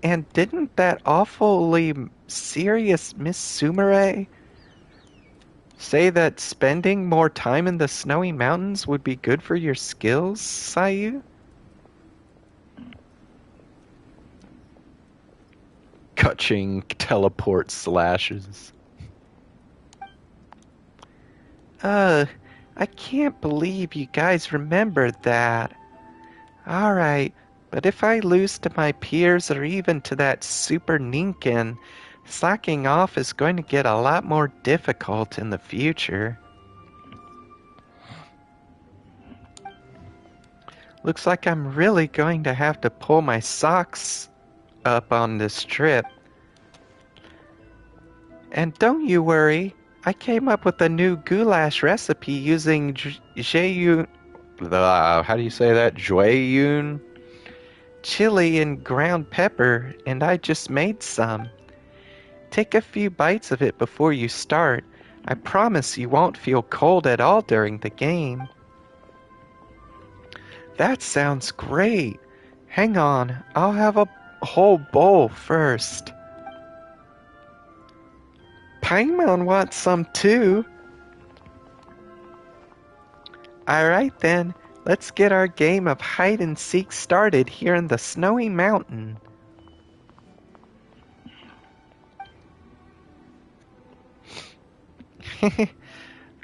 N: And didn't that awfully serious Miss Sumire say that spending more time in the snowy mountains would be good for your skills, Sayu?
A: Kaching teleport slashes.
N: I can't believe you guys remembered that. Alright, but if I lose to my peers or even to that super Ninkin, slacking off is going to get a lot more difficult in the future. Looks like I'm really going to have to pull my socks up on this trip. And don't you worry, I came up with a new goulash recipe using Jeiyun.
A: How do you say that? Jueyun?
N: chili and ground pepper, and I just made some. Take a few bites of it before you start. I promise you won't feel cold at all during the game. That sounds great. Hang on, I'll have a whole bowl first. Paimon wants some too. Alright then, let's get our game of hide and seek started here in the snowy mountain.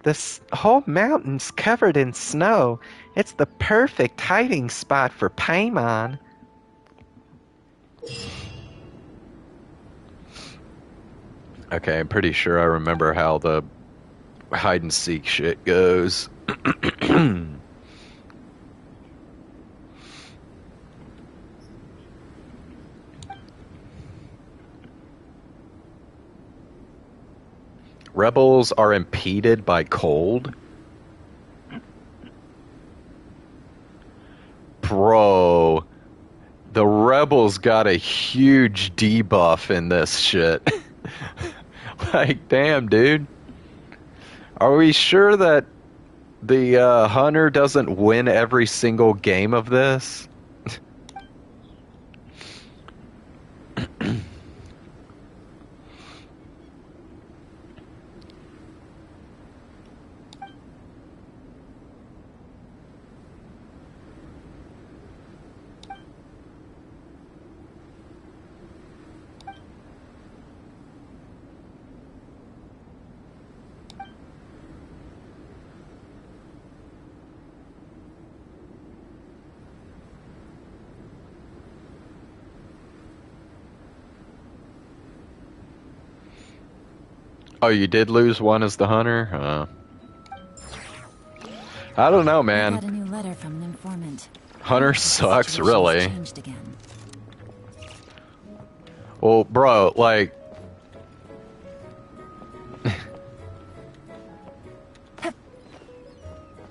N: This whole mountain's covered in snow. It's the perfect hiding spot for Paimon.
A: Okay, I'm pretty sure I remember how the hide and seek shit goes. Rebels are impeded by cold? Bro, the rebels got a huge debuff in this shit. Like, damn, dude. Are we sure that the hunter doesn't win every single game of this? Oh, you did lose one as the hunter? I don't know, man.
M: Got a new letter from an informant.
A: Hunter sucks, really. Well, bro, like...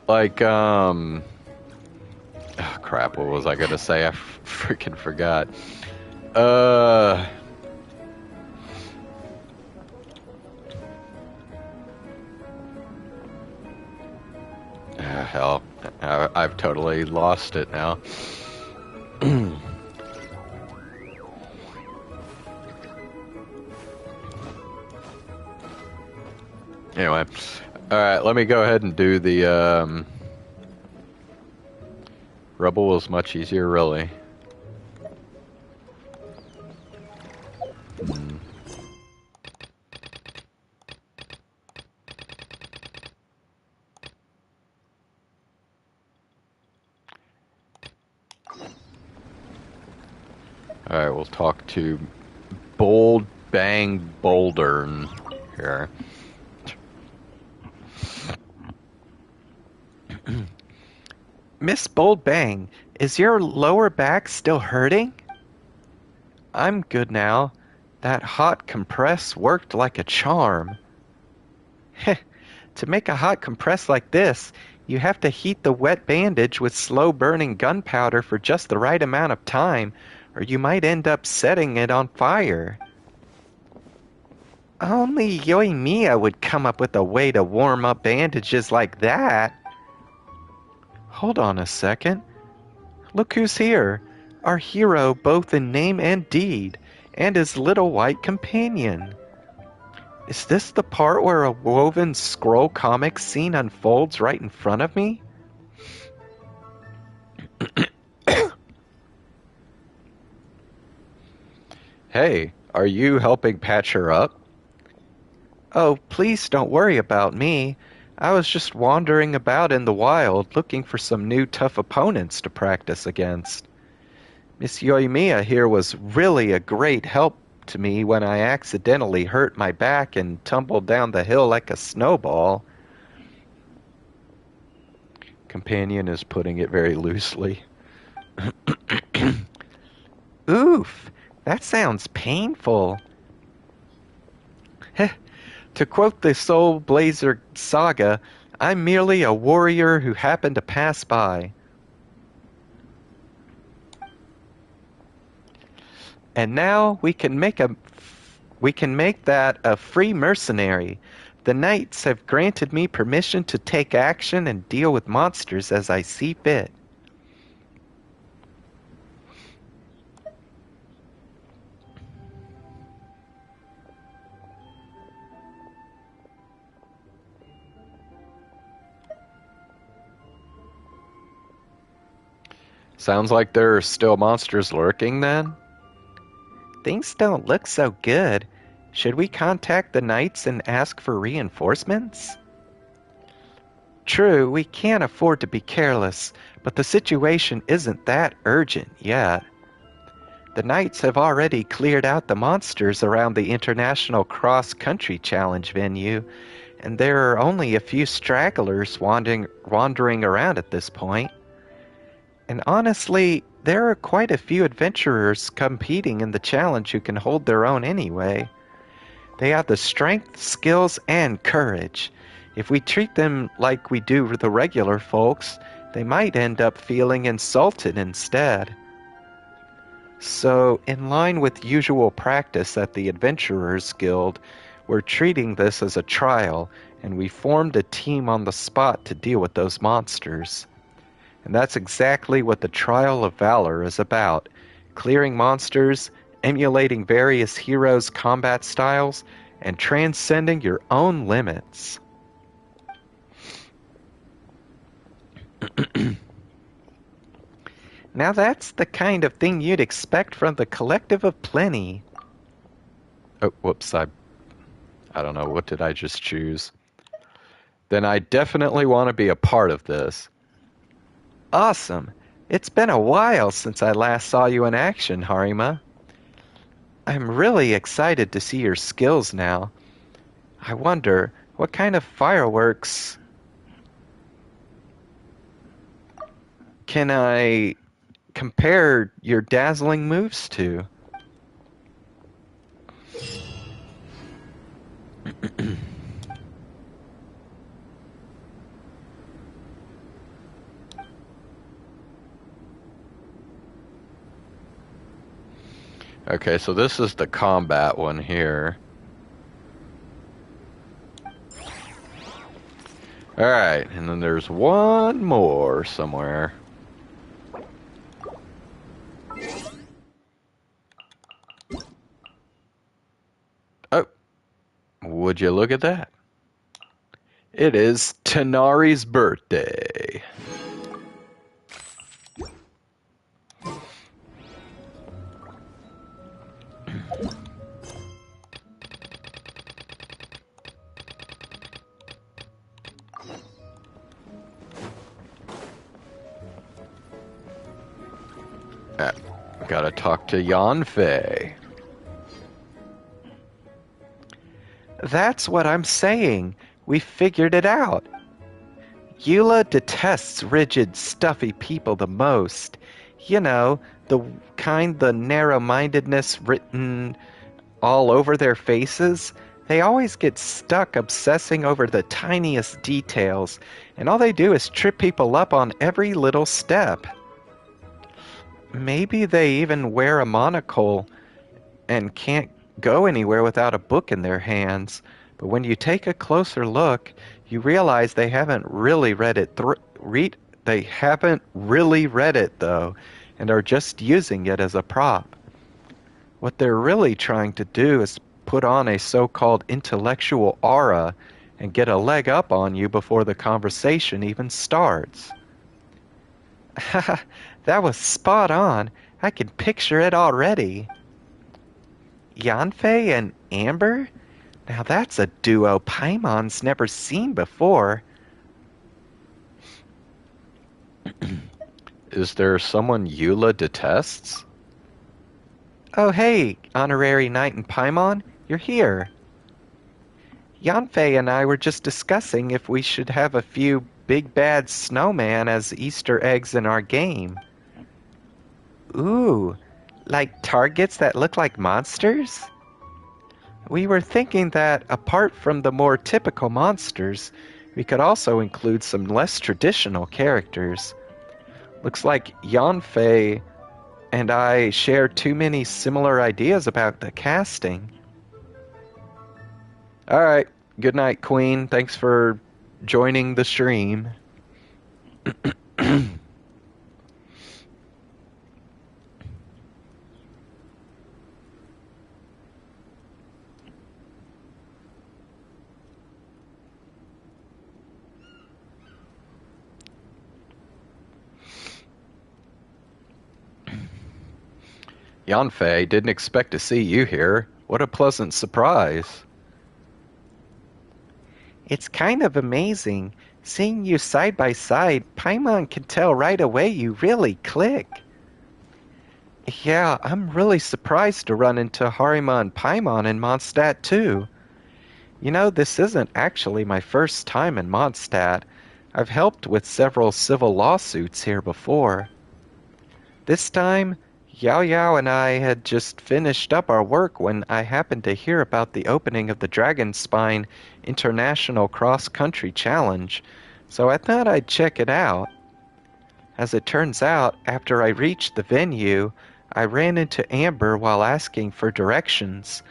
A: like, oh, crap, what was I gonna say? I freaking forgot. Hell, I've totally lost it now. Anyway, alright, let me go ahead and do the, Rebel was much easier, really. Alright, we'll talk to Bold Bang Boulder here.
N: Miss Bold Bang, is your lower back still hurting? I'm good now. That hot compress worked like a charm. Heh, to make a hot compress like this, you have to heat the wet bandage with slow-burning gunpowder for just the right amount of time, or you might end up setting it on fire. Only Yoimiya would come up with a way to warm up bandages like that. Hold on a second. Look who's here. Our hero both in name and deed, and his little white companion. Is this the part where a woven scroll comic scene unfolds right in front of me?
A: Hey, are you helping patch her up?
N: Oh, please don't worry about me. I was just wandering about in the wild looking for some new tough opponents to practice against. Miss Yoimiya here was really a great help to me when I accidentally hurt my back and tumbled down the hill like a snowball.
A: Companion is putting it very loosely.
N: Oof, that sounds painful. Heh, to quote the Soul Blazer saga, I'm merely a warrior who happened to pass by. And now we can make that a free mercenary. The knights have granted me permission to take action and deal with monsters as I see fit.
A: Sounds like there are still monsters lurking then?
N: Things don't look so good. Should we contact the knights and ask for reinforcements? True, we can't afford to be careless, but the situation isn't that urgent yet. The knights have already cleared out the monsters around the International Cross Country Challenge venue, and there are only a few stragglers wandering around at this point. And honestly, there are quite a few adventurers competing in the challenge who can hold their own anyway. They have the strength, skills, and courage. If we treat them like we do the regular folks, they might end up feeling insulted instead. So, in line with usual practice at the Adventurers Guild, we're treating this as a trial, and we formed a team on the spot to deal with those monsters. And that's exactly what the Trial of Valor is about. Clearing monsters, emulating various heroes' combat styles, and transcending your own limits. Now that's the kind of thing you'd expect from the Collective of Plenty.
A: Oh, whoops, I don't know, what did I just choose? Then I definitely want to be a part of this.
N: Awesome. It's been a while since I last saw you in action, Harima. I'm really excited to see your skills now. I wonder, what kind of fireworks can I compare your dazzling moves to?
A: Okay, so this is the combat one here. Alright, and then there's one more somewhere. Oh, would you look at that? It is Tanari's birthday. Gotta talk to Yanfei.
N: That's what I'm saying. We figured it out. Eula detests rigid, stuffy people the most. You know, the kind the narrow-mindedness written all over their faces. They always get stuck obsessing over the tiniest details, and all they do is trip people up on every little step. Maybe they even wear a monocle and can't go anywhere without a book in their hands. But when you take a closer look, you realize they haven't really read it they haven't really read it though, and are just using it as a prop. What they're really trying to do is put on a so-called intellectual aura and get a leg up on you before the conversation even starts. That was spot on. I can picture it already. Yanfei and Amber? Now that's a duo Paimon's never seen before.
A: Is there someone Eula detests?
N: Oh hey, Honorary Knight and Paimon, you're here. Yanfei and I were just discussing if we should have a few big bad snowman as Easter eggs in our game. Ooh, like targets that look like monsters? We were thinking that, apart from the more typical monsters, we could also include some less traditional characters. Looks like Yanfei and I share too many similar ideas about the casting. Alright, good night, Queen. Thanks for joining the stream. Yanfei, didn't expect to see you here. What a pleasant surprise. It's kind of amazing. Seeing you side by side, Paimon can tell right away you really click. Yeah, I'm really surprised to run into Harima and Paimon in Mondstadt too. You know, this isn't actually my first time in Mondstadt. I've helped with several civil lawsuits here before. This time, Yao Yao and I had just finished up our work when I happened to hear about the opening of the Dragon Spine International Cross Country Challenge, so I thought I'd check it out. As it turns out, after I reached the venue, I ran into Amber while asking for directions.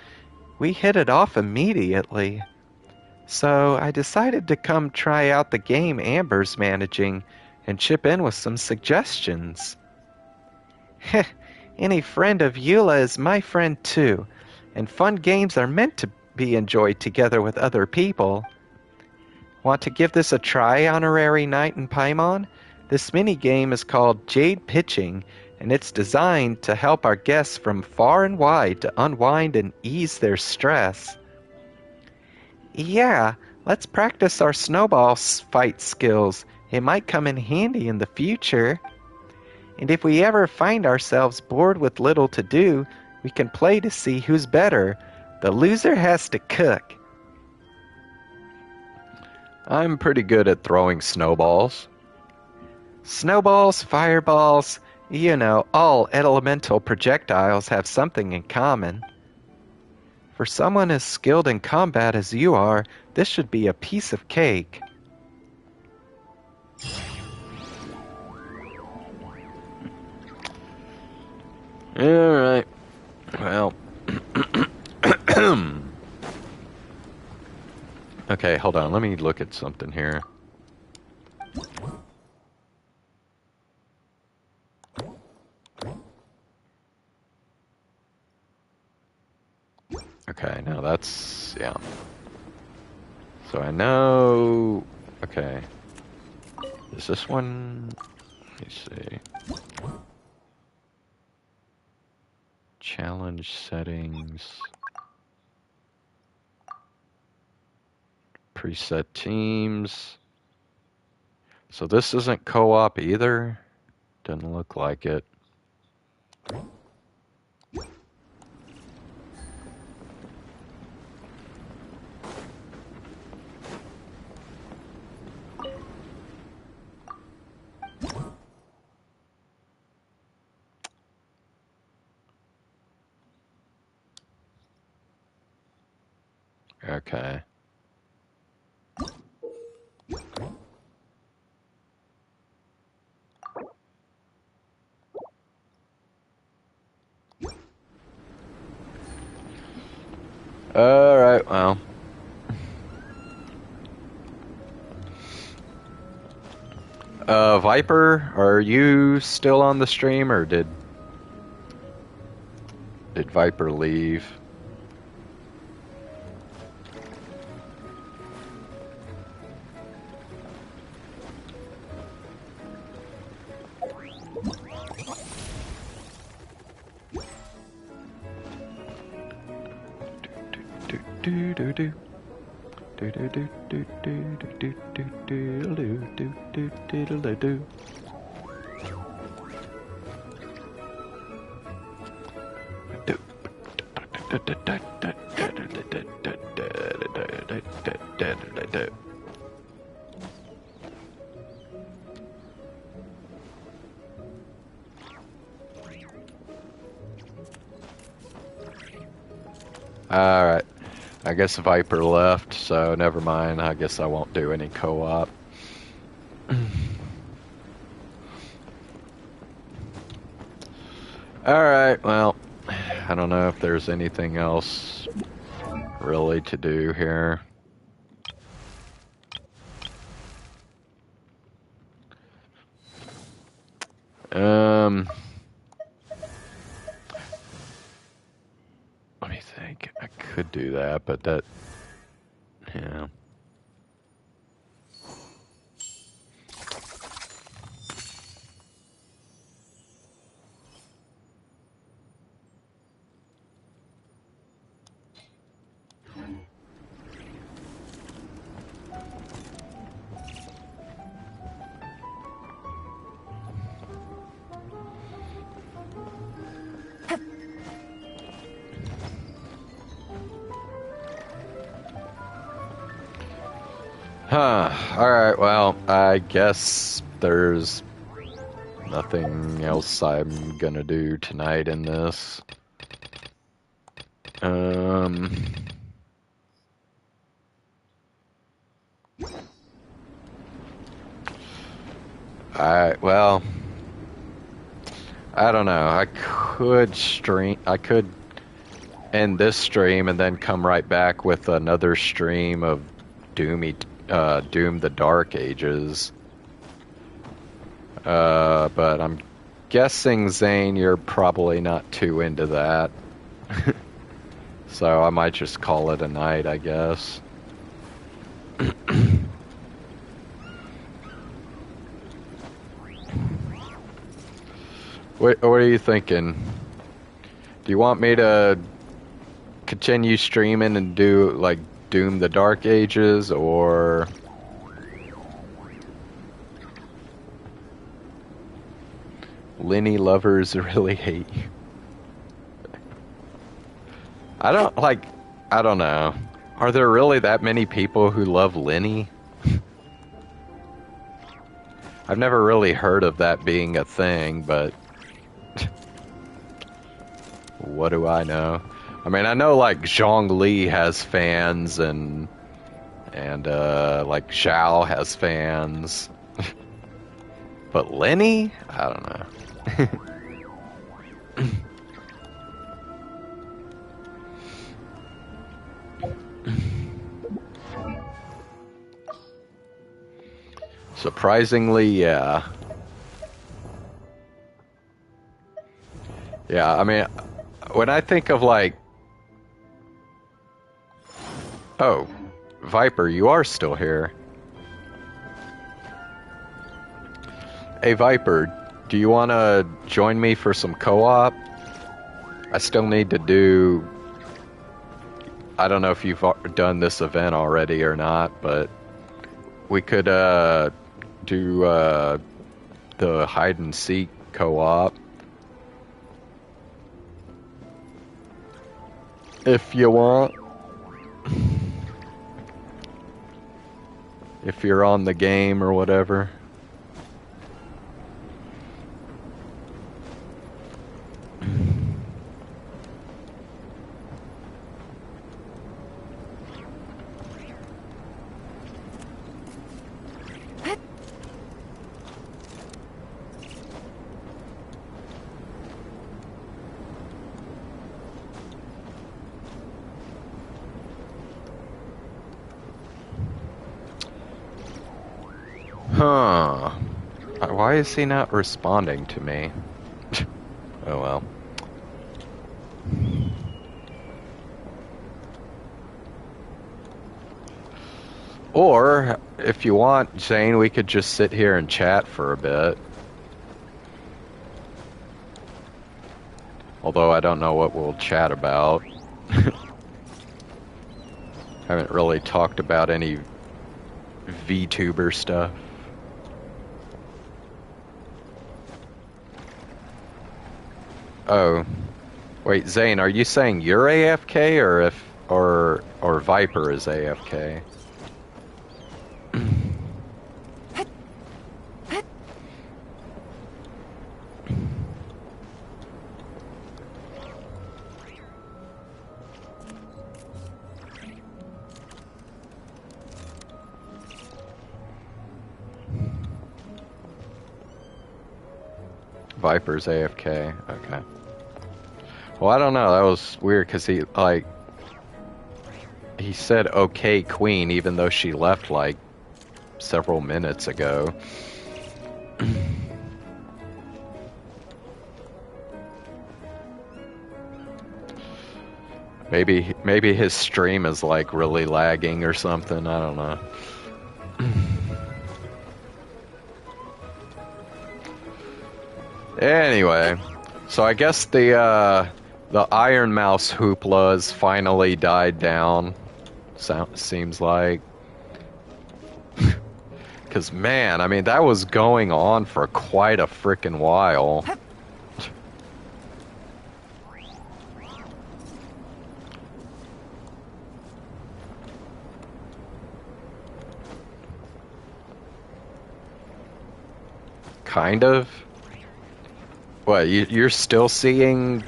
N: We hit it off immediately. So I decided to come try out the game Amber's managing and chip in with some suggestions. Heh, any friend of Eula is my friend too, and fun games are meant to be enjoyed together with other people. Want to give this a try, Honorary Knight and Paimon? This mini-game is called Jade Pitching, and it's designed to help our guests from far and wide to unwind and ease their stress. Yeah, let's practice our snowball fight skills. It might come in handy in the future. And if we ever find ourselves bored with little to do, we can play to see who's better. The loser has to cook. I'm pretty good at throwing snowballs. Snowballs, fireballs, you know, all elemental projectiles have something in common. For someone as skilled in combat as you are, this should be a piece of cake. Alright. Well. Okay, hold on. Let me look at something here. Okay, now that's... yeah. So I know... okay. Is this one... let me see. Challenge settings. Preset teams. So this isn't co-op either? Doesn't look like it. Okay. Alright, well. Viper, are you still on the stream, or did Viper leave? Alright. I guess Viper left, so never mind. I guess I won't do any co-op.
A: Alright, well, I don't know if there's anything else really to do here. Let me think. I could do that, but that, yeah. Huh. Alright, well, I guess there's nothing else I'm gonna do tonight in this. Well, I don't know. I could end this stream and then come right back with another stream of Doom the Dark Ages. But I'm guessing, Zane, you're probably not too into that. So I might just call it a night, I guess. What are you thinking? Do you want me to continue streaming and do, like, Doom the Dark Ages, or... Lenny lovers really hate you? I don't know. Are there really that many people who love Lenny? I've never really heard of that being a thing, but... what do I know? I mean, I know, like, Zhongli has fans, and like, Xiao has fans. But Lenny? I don't know. Surprisingly, yeah. Yeah, I mean, when I think of, like... Oh, Viper, you are still here. Hey, Viper, do you want to join me for some co-op? I still need to do... I don't know if you've done this event already or not, but we could do the hide-and-seek co-op. If you want. If you're on the game or whatever. Huh. Why is he not responding to me? Oh well. Or, if you want, Zane, we could just sit here and chat for a bit. Although I don't know what we'll chat about. Haven't really talked about any VTuber stuff. Oh. Wait, Zane, are you saying you're AFK or Viper is AFK? Viper's AFK. Okay. Well, I don't know. That was weird because he said okay queen even though she left like several minutes ago. Maybe his stream is like really lagging or something. I don't know. Anyway, so I guess the Iron Mouse hooplas finally died down. Seems like. Because, man, I mean, that was going on for quite a frickin' while. Kind of? What, you're still seeing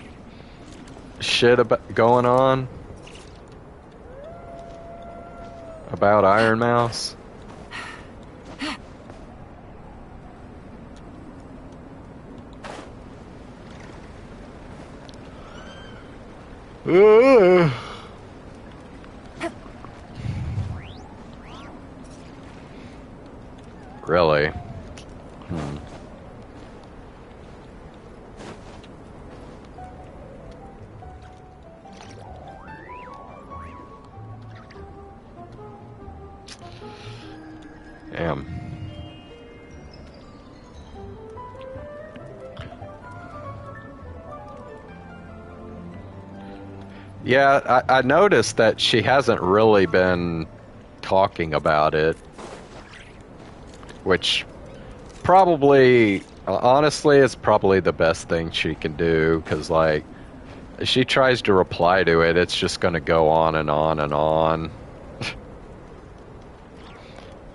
A: shit going on? About Iron Mouse? Really? Damn. Yeah, I noticed that she hasn't really been talking about it. Which probably, honestly, is probably the best thing she can do. Because, like, if she tries to reply to it, it's just going to go on and on and on.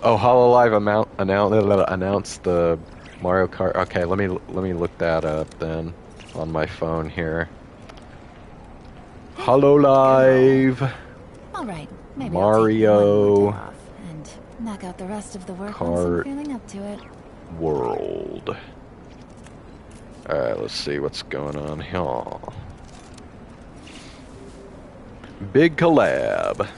A: Oh, HoloLive announced the Mario Kart. Okay, let me look that up then on my phone here. HoloLive.
M: All right, maybe
A: Mario
M: I'll take one more day off and knock out the rest of the work once I'm feeling up to it.
A: World. All right, let's see what's going on here. Big collab.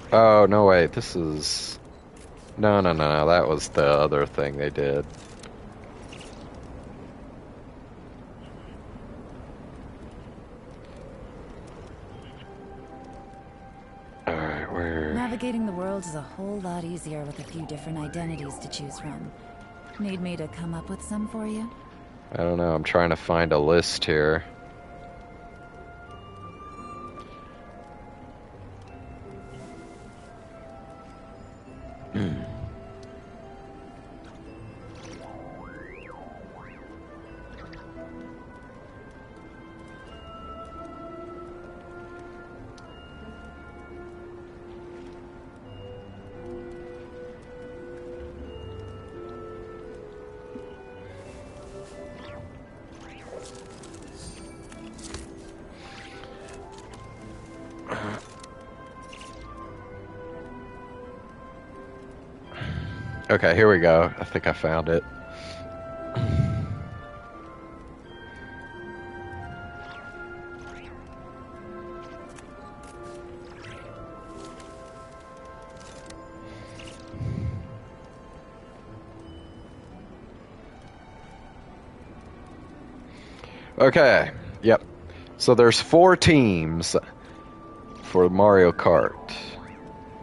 A: Oh, no, wait, this is... No, that was the other thing they did. Alright, where...
M: Navigating the world is a whole lot easier with a few different identities to choose from. Need me to come up with some for you?
A: I don't know, I'm trying to find a list here. Okay, here we go. I think I found it. Okay, yep. So there's 4 teams for Mario Kart.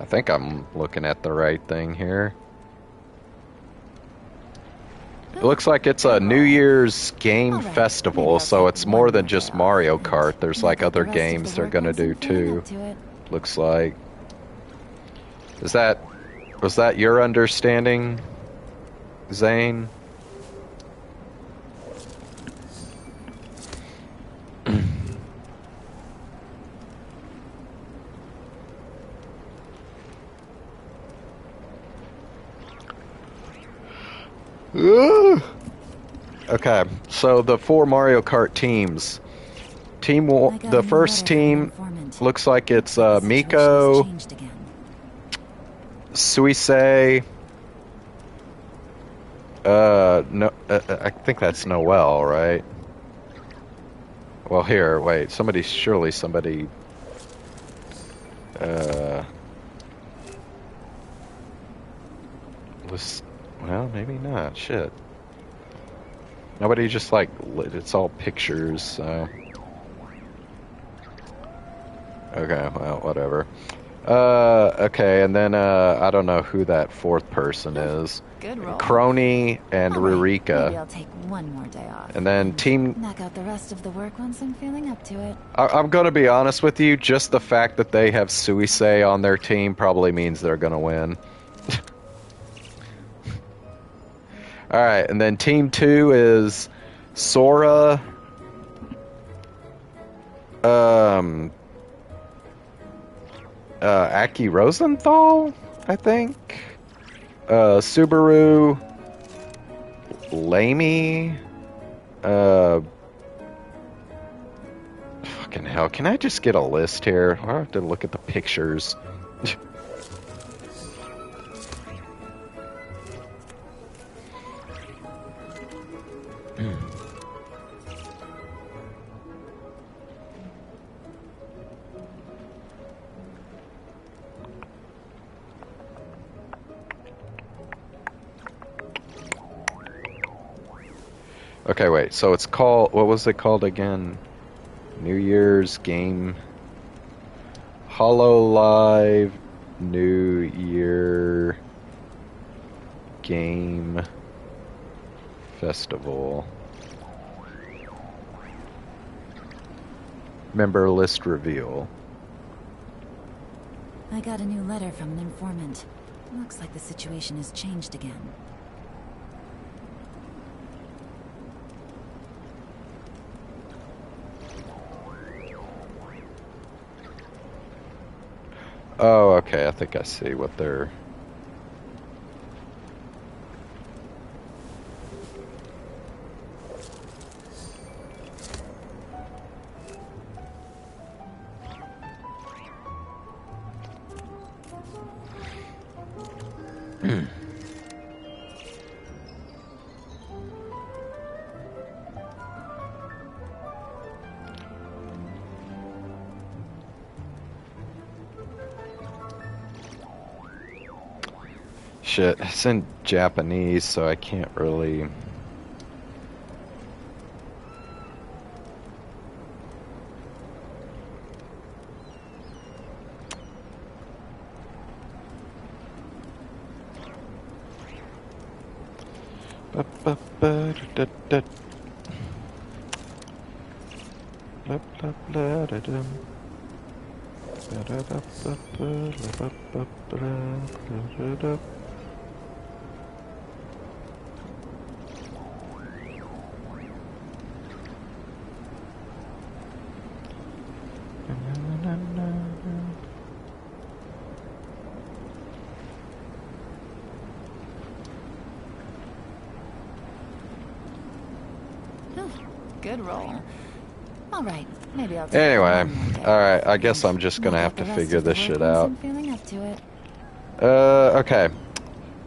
A: I think I'm looking at the right thing here. It looks like it's a New Year's game festival, so it's more than just Mario Kart. There's like other games they're gonna do too. Looks like. Was that your understanding, Zane? Okay, so the 4 Mario Kart teams. The first team looks like it's Miko, Suisei, No, I think that's Noelle, right? Well, here, wait. Surely somebody. Well, maybe not. Shit. Nobody just like. It's all pictures, so. Okay, well, whatever. Okay, and then, I don't know who that fourth person is.
M: Good roll.
A: Crony and Rurika.
M: Maybe I'll take one more day off.
A: And then team...
M: Knock out the rest of the work once I'm feeling up to it.
A: I'm gonna be honest with you, just the fact that they have Suisei on their team probably means they're gonna win. Alright, and then team 2 is Sora... Aki Rosenthal, I think. Subaru, Lamy, fucking hell, can I just get a list here? I have to look at the pictures. Okay, wait, so it's called, what was it called again? New Year's Game... HoloLive New Year Game Festival. Member list reveal.
M: I got a new letter from an informant. Looks like the situation has changed again.
A: Oh, okay, I think I see what they're... Shit, it's in Japanese, so I can't really...
M: Good roll. Alright, maybe I'll take
A: Anyway,
M: one more day.
A: alright, I guess I'm just gonna
M: Knock
A: have
M: out
A: to
M: the rest
A: figure
M: of the
A: this
M: work
A: shit
M: once
A: out.
M: I'm feeling up to it.
A: Okay.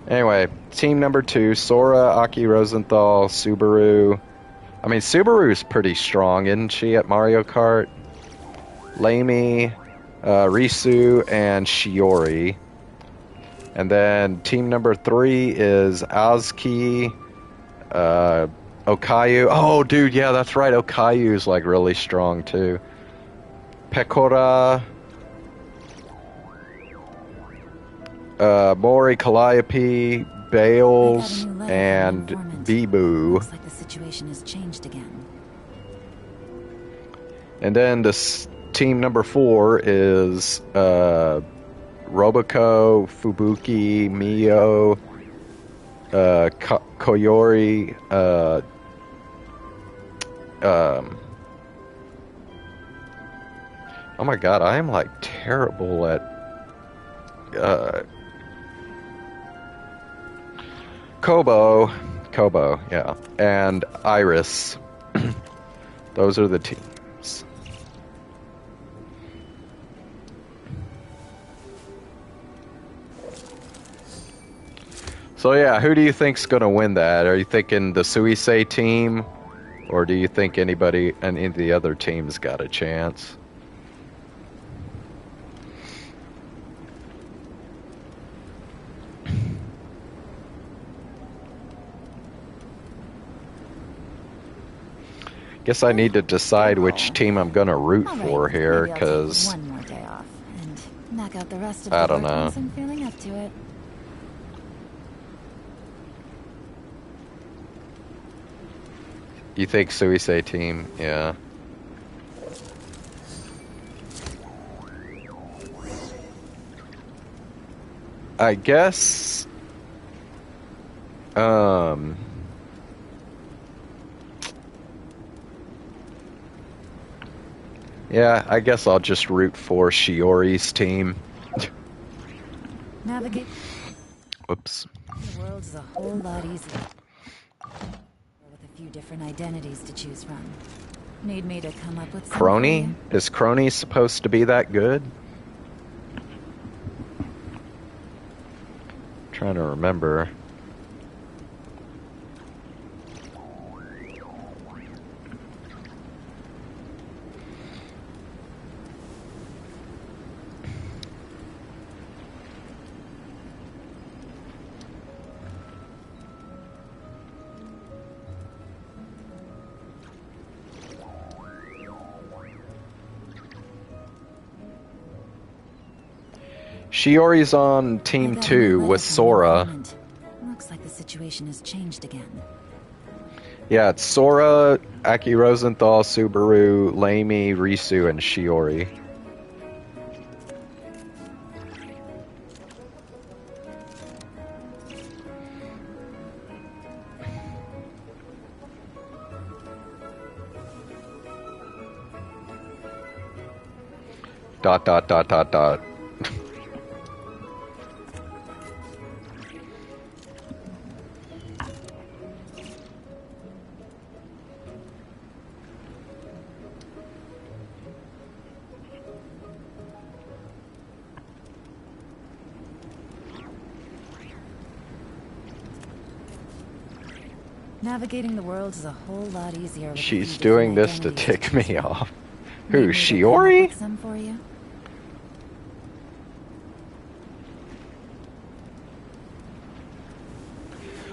A: Anyway, team number 2, Sora, Aki Rosenthal, Subaru. I mean, Subaru's pretty strong, isn't she, at Mario Kart? Lamy, Risu, and Shiori. And then team number 3 is Azuki, Okayu. Oh, dude, yeah, that's right. Okayu's like really strong too. Pekora, Mori, Calliope, Bales, and Bibu.
M: Looks like the situation has changed again.
A: And then team number 4 is Roboco, Fubuki, Mio, Koyori, oh my god, I am like terrible at Kobo, yeah, and Iris. Those are the teams. So So yeah, who do you think's gonna win that? Are you thinking the Suisei team, or do you think any of the other teams got a chance? Guess I need to decide which team I'm gonna root for here,
M: maybe I'll take
A: because
M: one more day off and knock out the rest of
A: I
M: the
A: don't
M: work
A: know.
M: once I'm feeling up to it.
A: You think Suisei team? Yeah. I guess. Yeah, I guess I'll just root for Shiori's team.
M: Navigate.
A: Whoops.
M: The world's a whole lot easier with a few different identities to choose from. Need me to come up with some for
A: Crony?
M: you?
A: Is Crony supposed to be that good? Trying to remember. Shiori's on team 2 with Sora.
M: Looks like the situation has changed again.
A: Yeah, it's Sora, Aki Rosenthal, Subaru, Lamy, Risu, and Shiori. Dot dot dot dot dot.
M: Navigating the world is a whole lot easier with a
A: She's
M: few
A: doing
M: different
A: this to
M: identities
A: tick me
M: choose from.
A: off.
M: Need
A: Who,
M: me to come up
A: Shiori?
M: with some for you?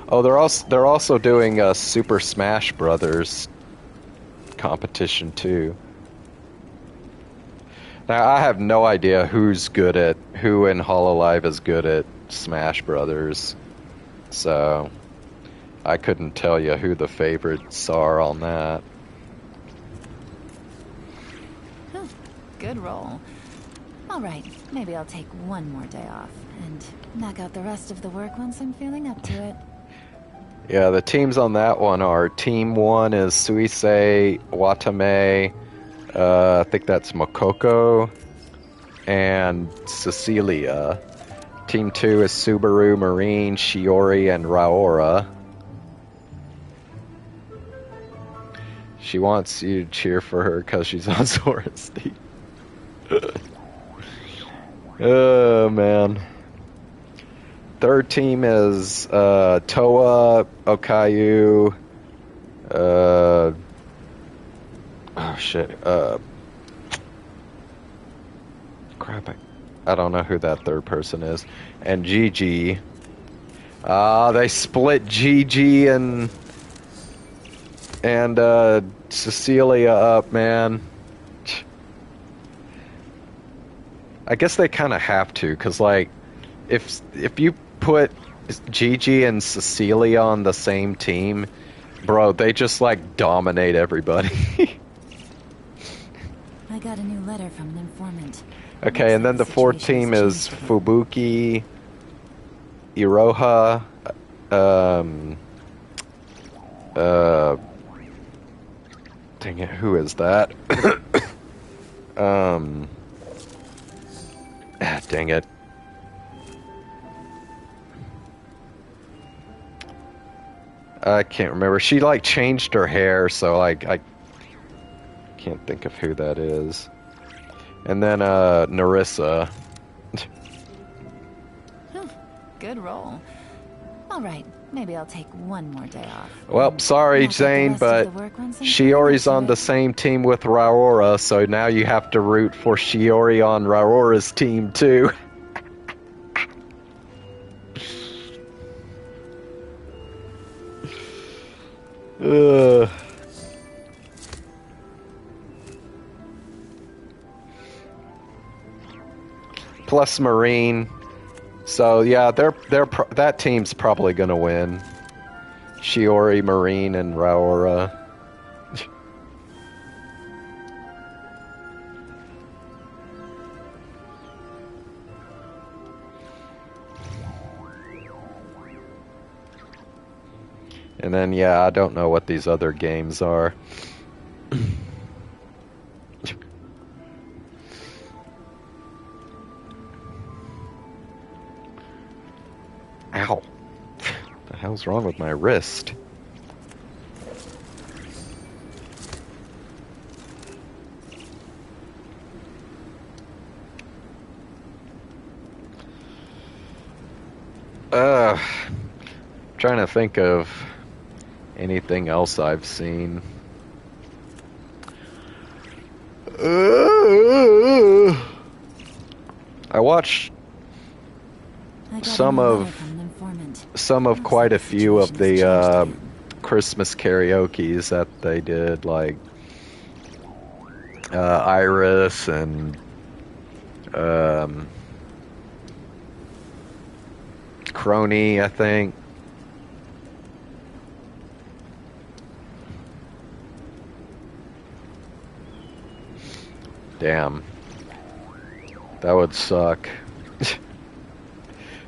A: Oh, they're also doing a Super Smash Brothers competition too. Now I have no idea who in Hololive is good at Smash Brothers, so I couldn't tell you who the favorites are on that.
M: Good roll. Alright, maybe I'll take one more day off and knock out the rest of the work once I'm feeling up to it.
A: Yeah, the teams on that one are Team 1 is Suisei, Watame, I think that's Mokoko, and Cecilia. Team 2 is Subaru, Marine, Shiori, and Raora. She wants you to cheer for her because she's on Sora's team. Oh, man. Third team is Toa, Okayu, oh shit, crap, I don't know who that third person is, and Gigi. They split Gigi and Cecilia up, man. I guess they kind of have to, because like if you put Gigi and Cecilia on the same team, bro, they just like dominate everybody.
M: I got a new letter from an informant.
A: Okay, and then the fourth team is Fubuki, Iroha, dang it, who is that? Dang it. I can't remember. She like changed her hair, so like I can't think of who that is. And then Narissa.
M: Good roll. All right, maybe I'll take one more day off.
A: Well, sorry,
M: knock out the
A: Zane,
M: rest of
A: but
M: the work once I'm
A: Shiori's
M: feeling
A: on
M: up
A: the
M: to
A: same team with Raora, so now you have to root for Shiori on Raora's team, too. Ugh. Plus Marine. So yeah, that team's probably gonna win. Shiori, Marine, and Raora. And then yeah, I don't know what these other games are. Ow. What the hell's wrong with my wrist? Trying to think of anything else I've seen. I watched some of quite a few of the Christmas karaoke's that they did, like Iris and Crony, I think. Damn. That would suck.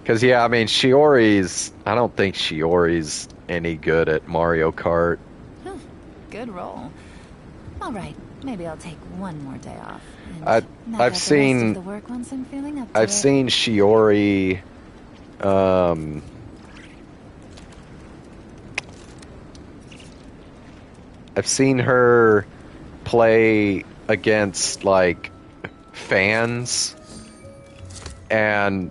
A: Because, yeah, I mean, I don't think Shiori's any good at Mario Kart.
M: Good roll. All right, maybe I'll take one more day off. And
A: I've seen
M: the work once I'm feeling up to
A: I've
M: it.
A: seen Shiori I've seen her play against like fans, and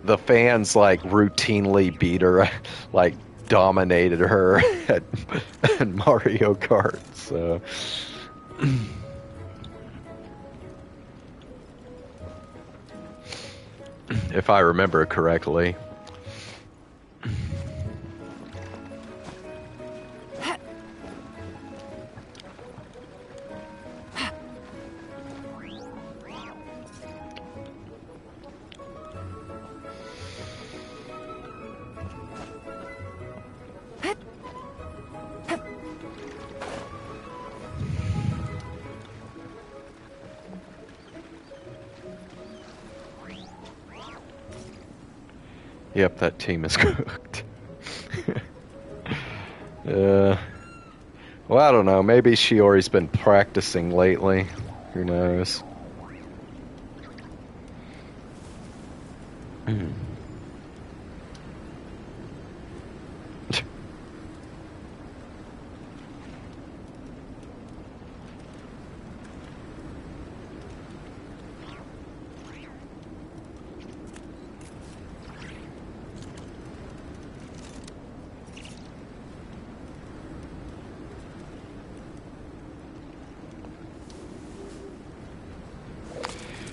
A: the fans like routinely beat her, like dominated her at Mario Kart. So if I remember correctly. Yep, that team is cooked. Well, I don't know. Maybe Shiori's been practicing lately. Who knows?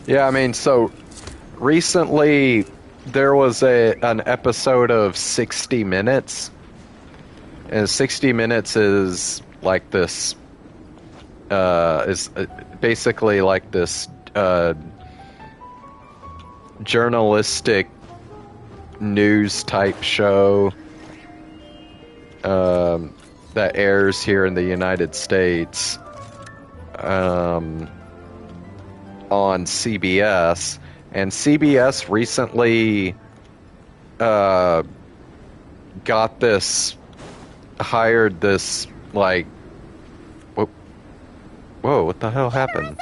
A: Yeah, I mean, so recently there was an episode of 60 Minutes, and 60 Minutes is like this, is basically like this journalistic news type show that airs here in the United States. On CBS, and CBS recently hired this, like, whoa, what the hell happened?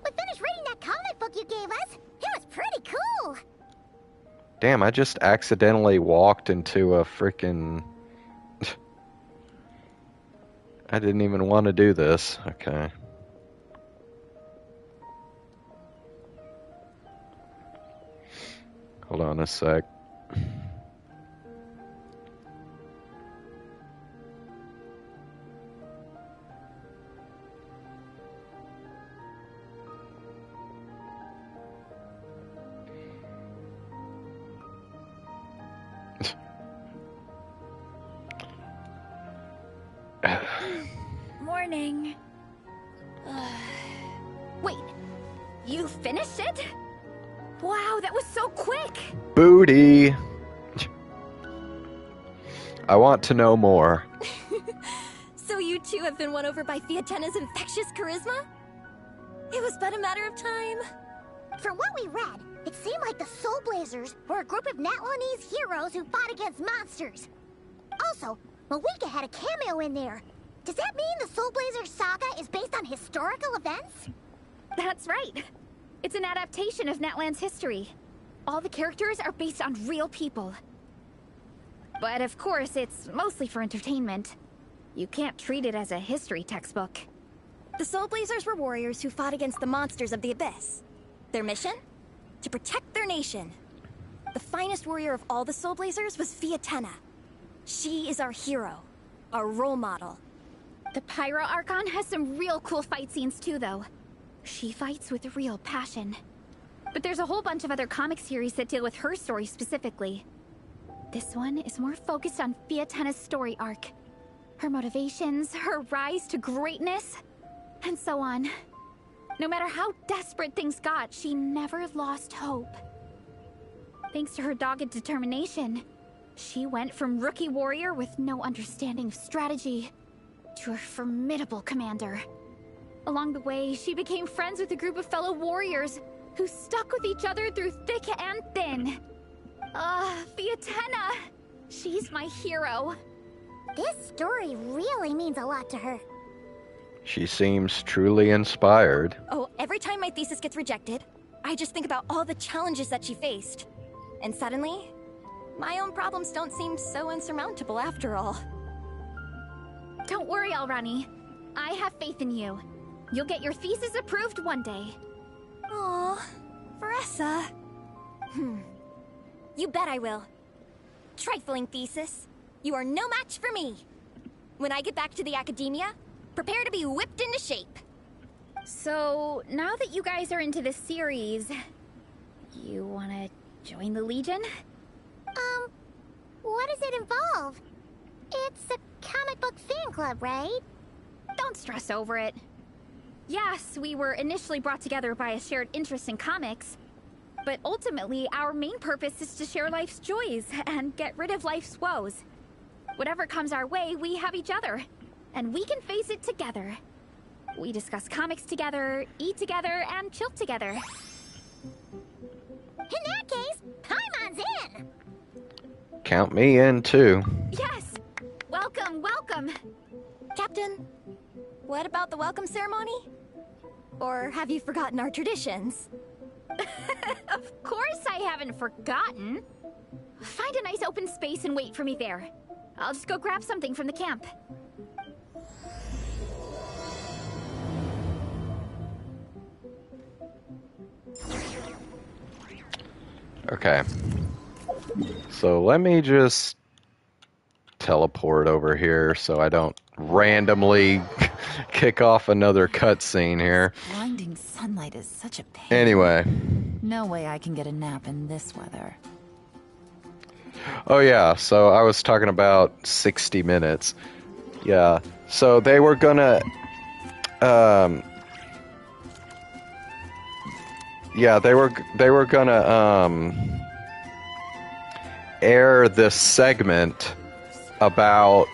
B: We finished reading that comic book you gave us. It was pretty cool.
A: Damn, I just accidentally walked into a freaking... I didn't even want to do this. Okay. Hold on a sec.
I: morning. Wait, you finished it? Wow, that was so quick!
A: Booty! I want to know more.
O: So you two have been won over by Fiatena's infectious charisma? It was but a matter of time.
B: From what we read, it seemed like the Soul Blazers were a group of Natlanese heroes who fought against monsters. Also, Malika had a cameo in there. Does that mean the Soul Blazers saga is based on historical events?
I: That's right. It's an adaptation of Natlan's history. All the characters are based on real people. But of course, it's mostly for entertainment. You can't treat it as a history textbook.
O: The Soul Blazers were warriors who fought against the monsters of the Abyss. Their mission? To protect their nation. The finest warrior of all the Soul Blazers was Fiatena. She is our hero, our role model.
I: The Pyro Archon has some real cool fight scenes too, though. She fights with real passion. But there's a whole bunch of other comic series that deal with her story specifically. This one is more focused on Fiatena's story arc. Her motivations, her rise to greatness, and so on. No matter how desperate things got, she never lost hope. Thanks to her dogged determination, she went from rookie warrior with no understanding of strategy to a formidable commander. Along the way, she became friends with a group of fellow warriors who stuck with each other through thick and thin. Fiatena! She's my hero.
B: This story really means a lot to her.
A: She seems truly inspired.
O: Oh, every time my thesis gets rejected, I just think about all the challenges that she faced. And suddenly, my own problems don't seem so insurmountable after all.
I: Don't worry, Alrani. I have faith in you. You'll get your thesis approved one day.
O: Aw, Veressa. You bet I will. Trifling thesis. You are no match for me. When I get back to the academia, prepare to be whipped into shape.
I: So, now that you guys are into this series, you wanna join the Legion?
B: What does it involve? It's a comic book fan club, right?
I: Don't stress over it. Yes, we were initially brought together by a shared interest in comics, but ultimately our main purpose is to share life's joys and get rid of life's woes. Whatever comes our way, we have each other, and we can face it together. We discuss comics together, eat together, and chill together.
B: In that case, Paimon's in!
A: Count me in, too.
I: Yes! Welcome, welcome!
O: Captain, what about the welcome ceremony? Or have you forgotten our traditions?
I: Of course I haven't forgotten. Find a nice open space and wait for me there. I'll just go grab something from the camp.
A: Okay. So let me just teleport over here so I don't randomly kick off another cutscene here.
M: Blinding sunlight is such a pain.
A: Anyway.
M: No way I can get a nap in this weather.
A: Oh yeah, so I was talking about 60 minutes. Yeah, so they were gonna, yeah, they were gonna, air this segment about,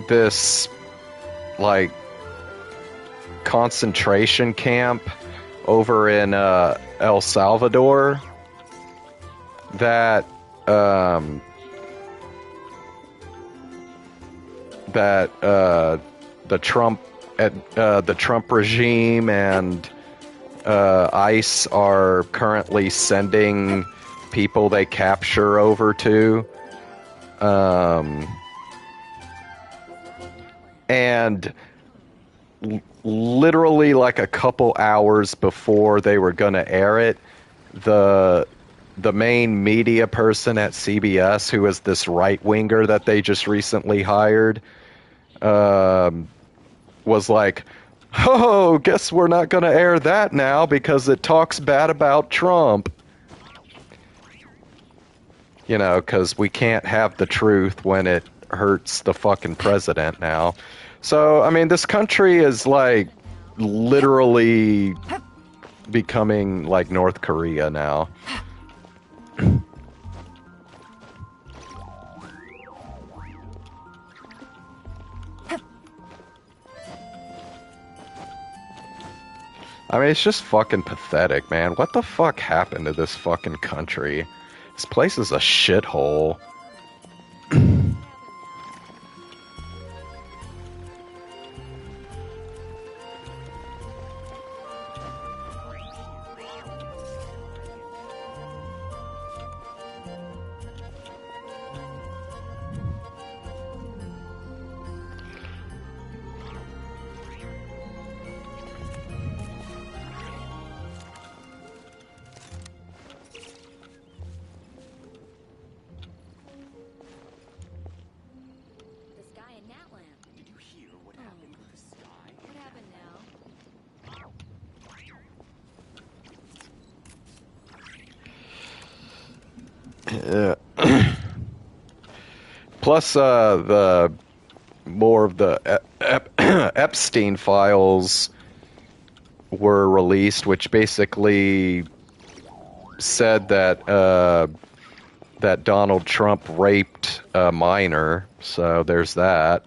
A: this, like, concentration camp over in, El Salvador that the Trump regime and ICE are currently sending people they capture over to, and literally like a couple hours before they were gonna air it, the main media person at CBS, who is this right-winger that they just recently hired, was like, oh, guess we're not going to air that now because it talks bad about Trump. You know, because we can't have the truth when it hurts the fucking president now. So, I mean, this country is like literally becoming like North Korea now. I mean, it's just fucking pathetic, man. What the fuck happened to this fucking country? This place is a shithole. Plus, the more of the Epstein files were released, which basically said that that Donald Trump raped a minor. So there's that.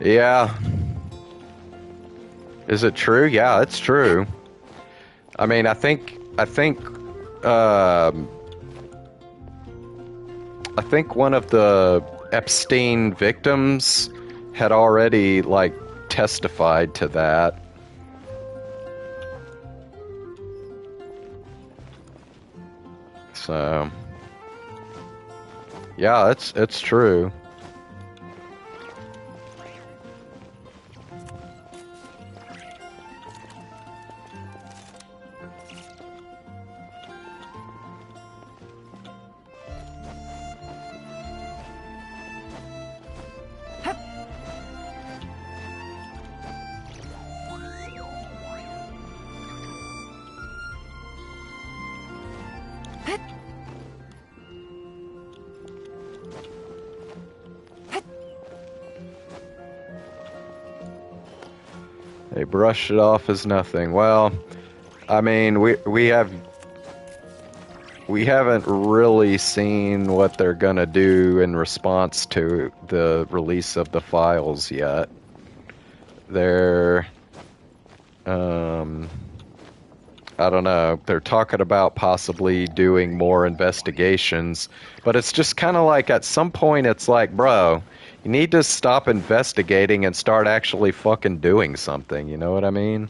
A: Yeah. Is it true? Yeah, it's true. I mean, I think one of the Epstein victims had already, like, testified to that. So, yeah, it's true. They brush it off as nothing. Well, I mean, we haven't really seen what they're gonna do in response to the release of the files yet. They're, I don't know. They're talking about possibly doing more investigations, but it's just kind of like at some point it's like, bro, you need to stop investigating and start actually fucking doing something. You know what I mean?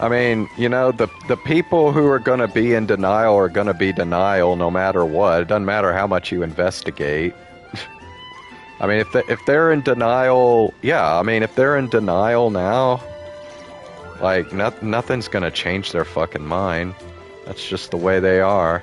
A: I mean, you know, the people who are going to be in denial are going to be denial no matter what. It doesn't matter how much you investigate. I mean, if they're in denial, yeah, I mean, if they're in denial now, like, nothing's going to change their fucking mind. That's just the way they are.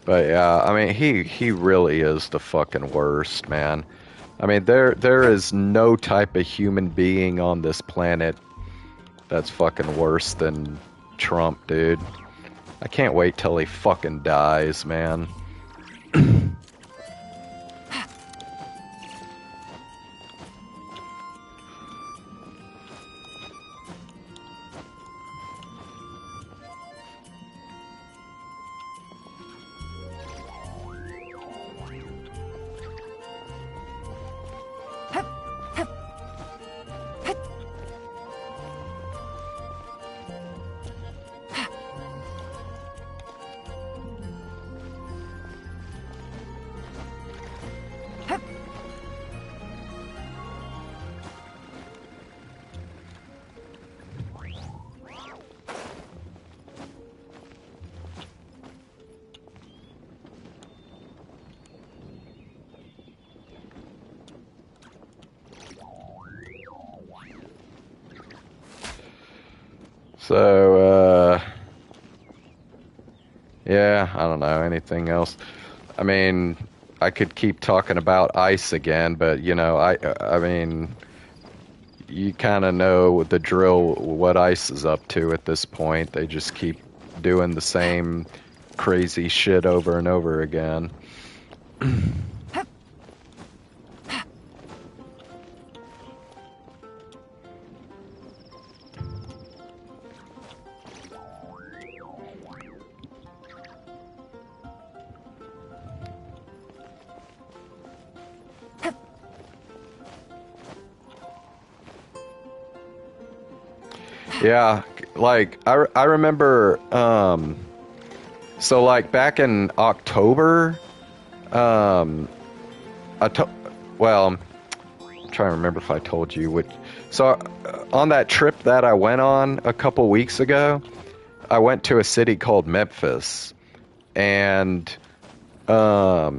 A: But yeah, I mean, he really is the fucking worst, man. I mean, there is no type of human being on this planet that's fucking worse than Trump, dude. I can't wait till he fucking dies, man. So, yeah, I don't know, anything else? I mean, I could keep talking about ice again, but, you know, I mean, you kind of know the drill, what ice is up to at this point. They just keep doing the same crazy shit over and over again. Yeah, like I remember so like back in October well, I'm trying to remember if I told you what. So on that trip that I went on a couple weeks ago, I went to a city called Memphis, and back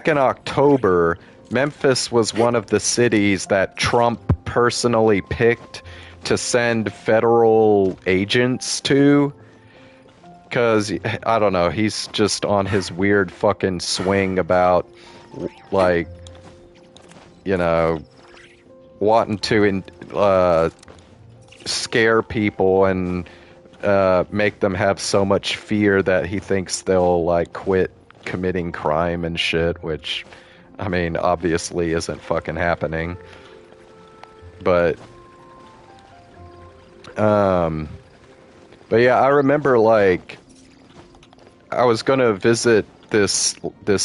A: in October, Memphis was one of the cities that Trump personally picked to send federal agents to, because I don't know, he's just on his weird fucking swing about, like, you know, wanting to scare people and make them have so much fear that he thinks they'll, like, quit committing crime and shit, which, I mean, obviously isn't fucking happening. But yeah, I remember, like, I was gonna visit this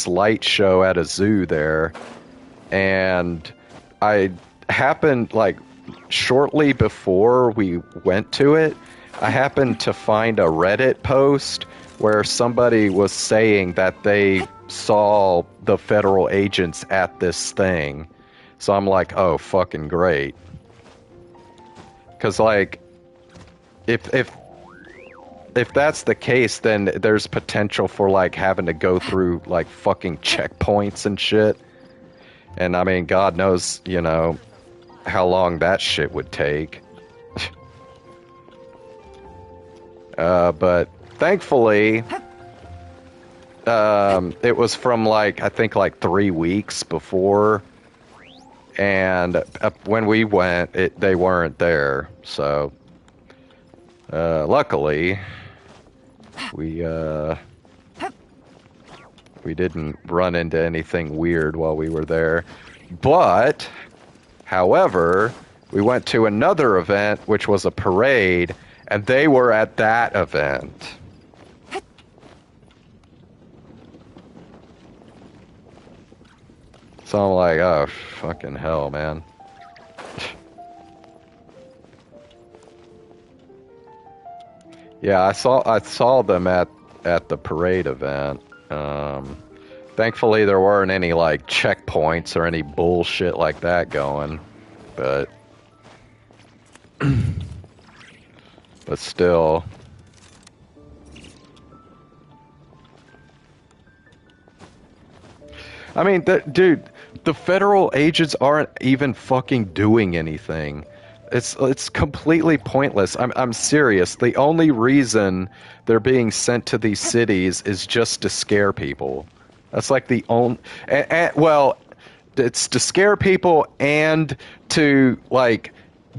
A: light show at a zoo there, and I happened, like, shortly before we went to it, I happened to find a Reddit post where somebody was saying that they saw the federal agents at this thing. So I'm like, oh, fucking great. Because, like, if that's the case, then there's potential for, like, having to go through, like, fucking checkpoints and shit. And, I mean, God knows, you know, how long that shit would take. But thankfully, it was from, like, I think, like, 3 weeks before. And when we went, they weren't there. So, luckily, we didn't run into anything weird while we were there. But, however, we went to another event, which was a parade, and they were at that event. So I'm like, oh, fucking hell, man. Yeah, I saw them at the parade event. Thankfully, there weren't any, like, checkpoints or any bullshit like that going, but still. I mean, dude, the federal agents aren't even fucking doing anything. It's completely pointless. I'm serious. The only reason they're being sent to these cities is just to scare people. That's like the only. Well, it's to scare people and to like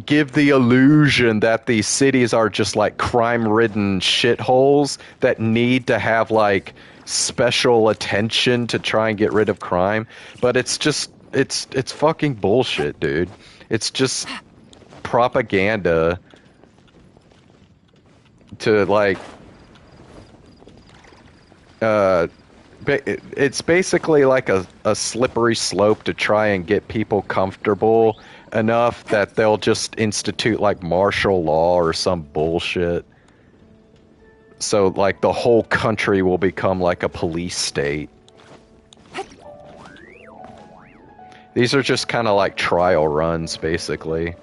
A: give the illusion that these cities are just like crime-ridden shitholes that need to have like special attention to try and get rid of crime. But it's just it's fucking bullshit, dude. It's just propaganda to like it's basically like a slippery slope to try and get people comfortable enough that they'll just institute like martial law or some bullshit, so like the whole country will become like a police state. These are just kind of like trial runs, basically.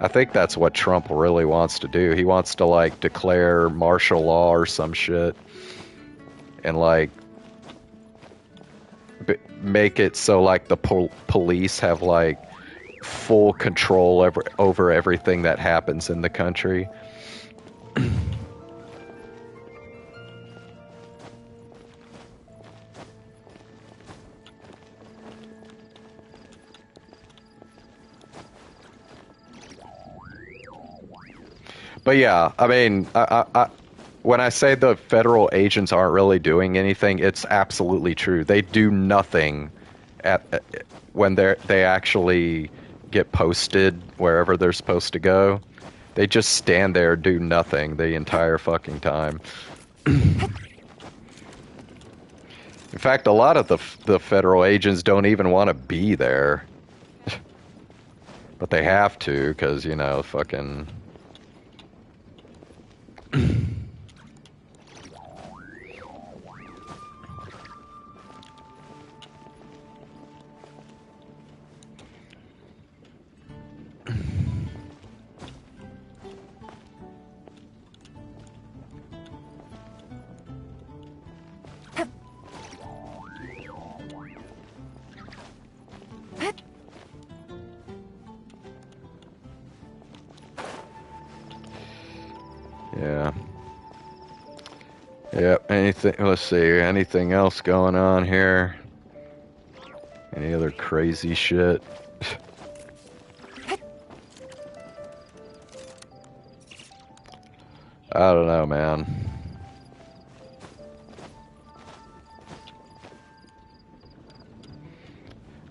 A: I think that's what Trump really wants to do. He wants to like declare martial law or some shit and like make it so like the police have like full control over everything that happens in the country. But yeah, I mean, when I say the federal agents aren't really doing anything, it's absolutely true. They do nothing when they actually get posted wherever they're supposed to go. They just stand there, do nothing the entire fucking time. In fact, a lot of the federal agents don't even want to be there. But they have to, because, you know, fucking... Yeah. Yep, anything, let's see, anything else going on here? Any other crazy shit? I don't know, man.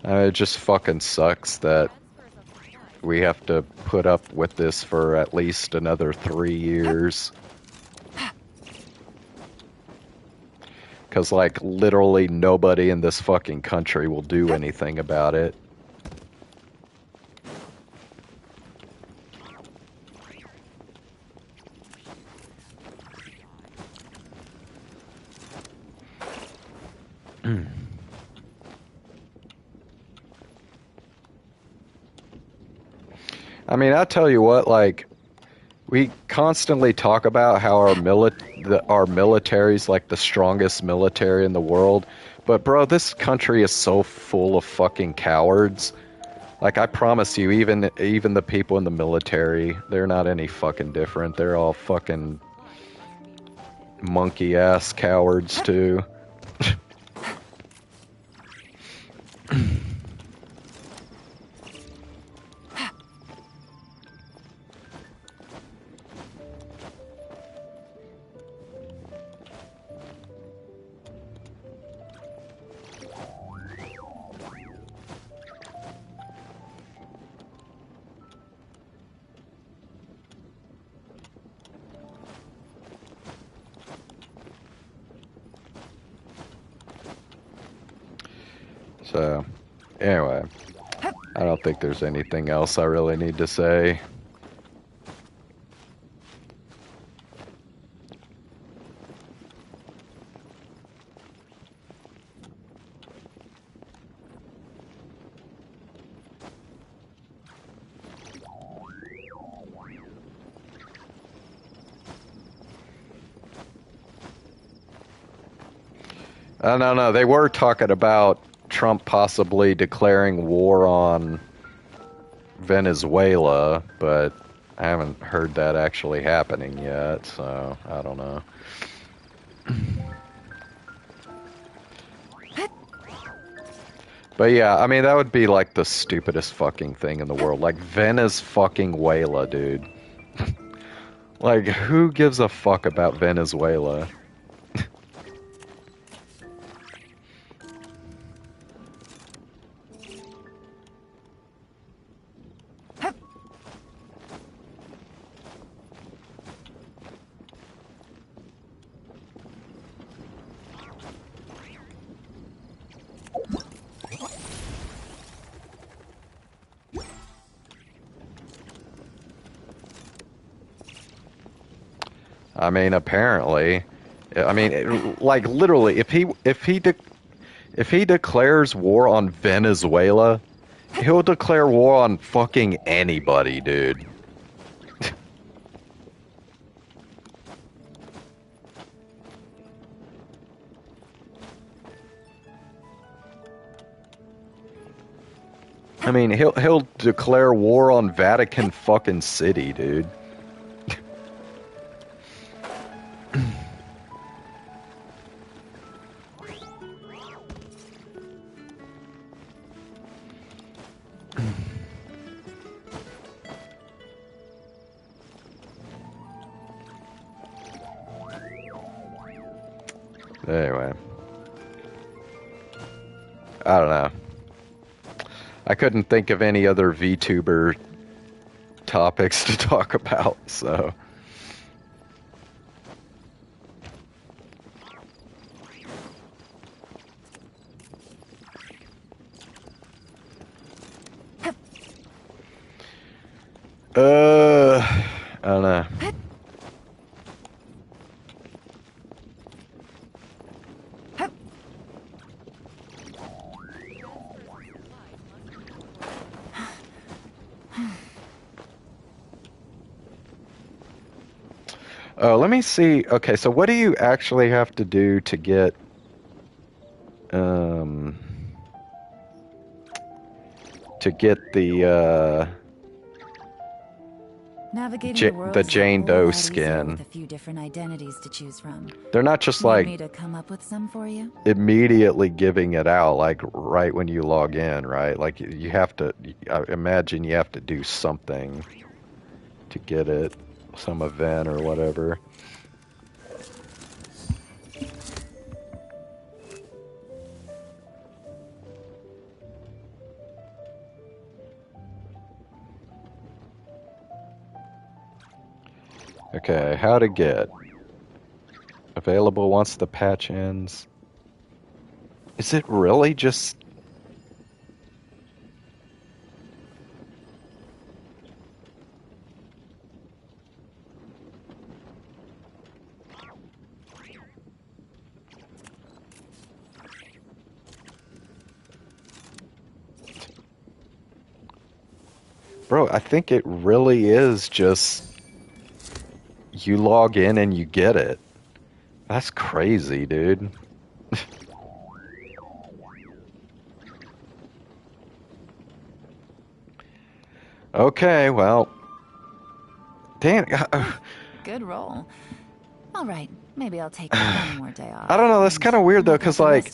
A: It just fucking sucks that we have to put up with this for at least another 3 years. Because, like, literally nobody in this fucking country will do anything about it. I mean, I tell you what, like, we constantly talk about how our military's like the strongest military in the world, but bro, this country is so full of fucking cowards. Like, I promise you, even the people in the military, they're not any fucking different. They're all fucking monkey ass cowards too. So, anyway, I don't think there's anything else I really need to say. No, they were talking about Trump possibly declaring war on Venezuela, but I haven't heard that actually happening yet, so I don't know. But yeah, I mean, that would be like the stupidest fucking thing in the world. Like, Venezuela, dude. Like, who gives a fuck about Venezuela? I mean, apparently, I mean, like literally, if he declares war on Venezuela, he'll declare war on fucking anybody, dude. I mean, he'll declare war on Vatican fucking City, dude. Anyway. I don't know. I couldn't think of any other VTuber topics to talk about, so... I don't know. Oh, let me see. Okay, so what do you actually have to do to get, the,
M: Navigating the world's
A: the Jane
M: a whole
A: Doe
M: lot easier
A: skin?
M: with a few different identities to choose from.
A: They're not just
M: Need
A: like
M: me to come up with some for you?
A: immediately giving it out, like right when you log in, right? Like you have to, I imagine you have to do something to get it, some event or whatever. Okay, how to get. Available once the patch ends. Is it really just... Bro, I think it really is just... You log in and you get it. That's crazy, dude. Okay, well... Damn.
M: Good roll. All right, maybe I'll take one more day off.
A: I don't know, that's kind of weird though, because like...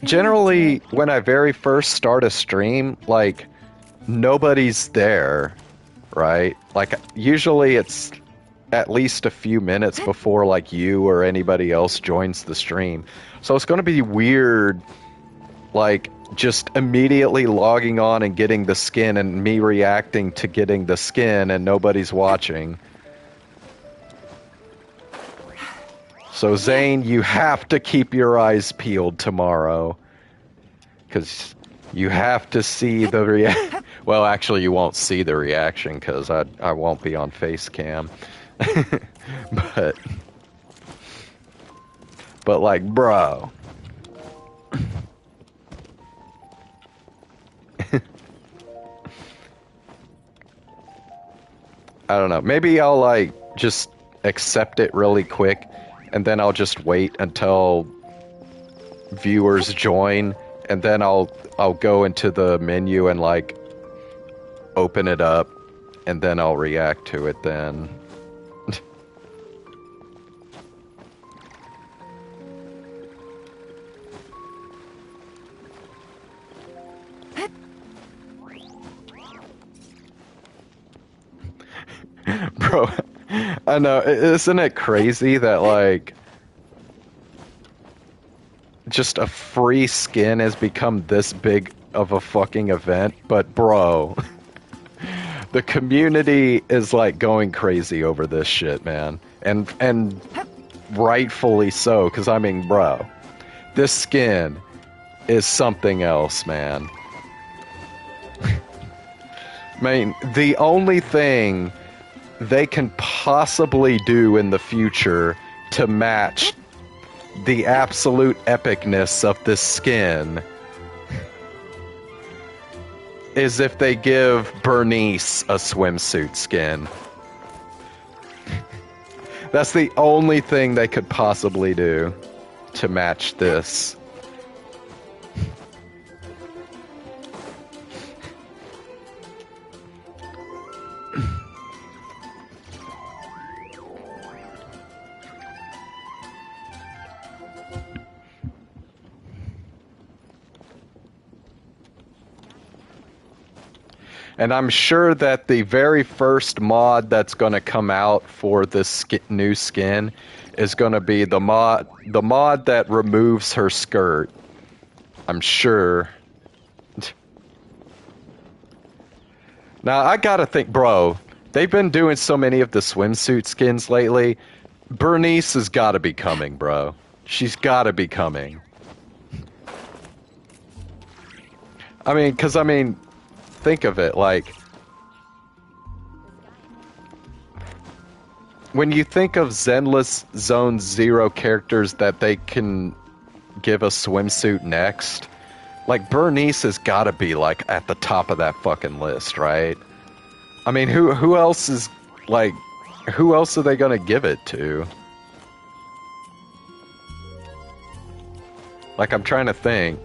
A: Generally, when I very first start a stream, like, nobody's there, right? Like, usually it's at least a few minutes before like you or anybody else joins the stream. So it's going to be weird, like just immediately logging on and getting the skin and me reacting to getting the skin and nobody's watching. So Zane, you have to keep your eyes peeled tomorrow, because you have to see the reaction. Well, actually you won't see the reaction because I won't be on face cam. but like, bro. I don't know. Maybe I'll like just accept it really quick and then I'll just wait until viewers join and then I'll go into the menu and like open it up, and then I'll react to it then. Bro, I know, isn't it crazy that, like, just a free skin has become this big of a fucking event? But, bro, the community is, like, going crazy over this shit, man. And rightfully so, because, I mean, bro, this skin is something else, man. I mean, the only thing they can possibly do in the future to match the absolute epicness of this skin is if they give Bernice a swimsuit skin. That's the only thing they could possibly do to match this. And I'm sure that the very first mod that's going to come out for this new skin is going to be the mod that removes her skirt. I'm sure. Now, I gotta think, bro, they've been doing so many of the swimsuit skins lately. Bernice has gotta be coming, bro. She's gotta be coming. I mean, think of it, like, when you think of Zenless Zone Zero characters that they can give a swimsuit next, like, Bernice has gotta be, like, at the top of that fucking list, right? I mean, who else is, like, who else are they gonna give it to? Like, I'm trying to think.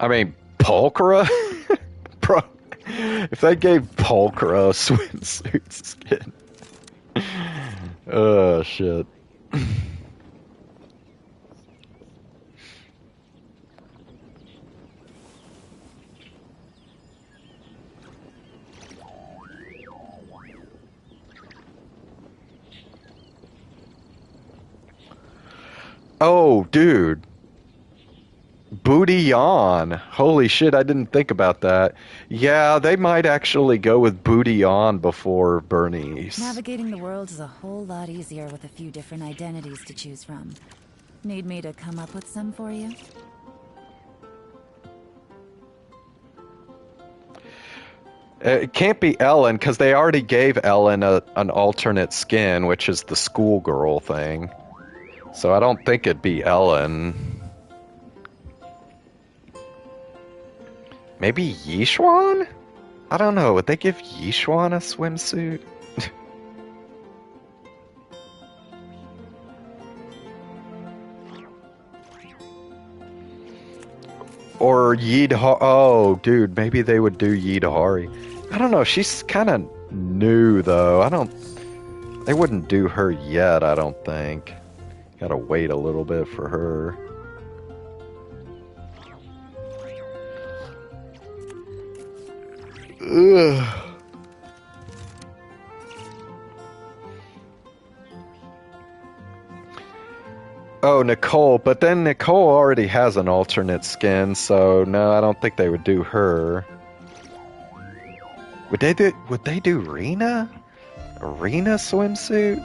A: I mean, Pulchra? Bro, if they gave Pulchra a swimsuit skin. Oh, shit. Oh, dude. Booty Yawn. Holy shit, I didn't think about that. Yeah, they might actually go with Booty Yawn before Bernice.
M: Navigating the world is a whole lot easier with a few different identities to choose from. Need me to come up with some for you?
A: It can't be Ellen, because they already gave Ellen an alternate skin, which is the schoolgirl thing. So I don't think it'd be Ellen. Maybe Yishuan? I don't know. Would they give Yishuan a swimsuit? Or Yidhari. Oh, dude, maybe they would do Yidhari. I don't know. She's kind of new, though. They wouldn't do her yet, I don't think. Gotta wait a little bit for her. Ugh. Oh, Nicole, but then Nicole already has an alternate skin, so no, I don't think they would do her. Would they do Rena? A Rena swimsuit?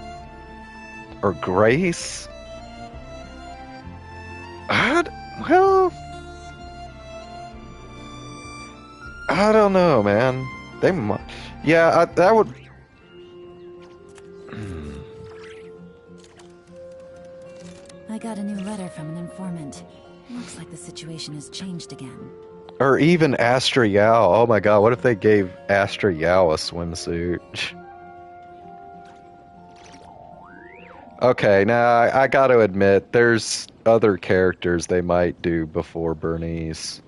A: Or Grace? Well, I don't know, man. They might. Yeah, that would.
M: I got a new letter from an informant. Looks like the situation has changed again.
A: Or even Astra Yao. Oh my god, what if they gave Astra Yao a swimsuit? Okay, now I gotta admit, there's other characters they might do before Bernice,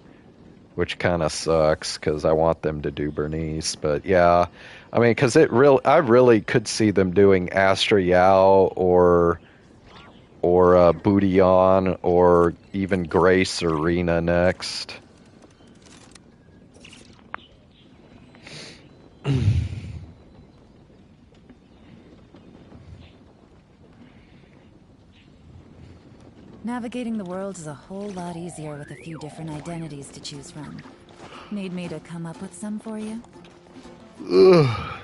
A: which kind of sucks because I want them to do Bernice. But yeah, I mean, because I really could see them doing Astra Yao or Bootian or even Grace or Rena next.
M: Navigating the world is a whole lot easier with a few different identities to choose from. Need me to come up with some for you?
A: Ugh.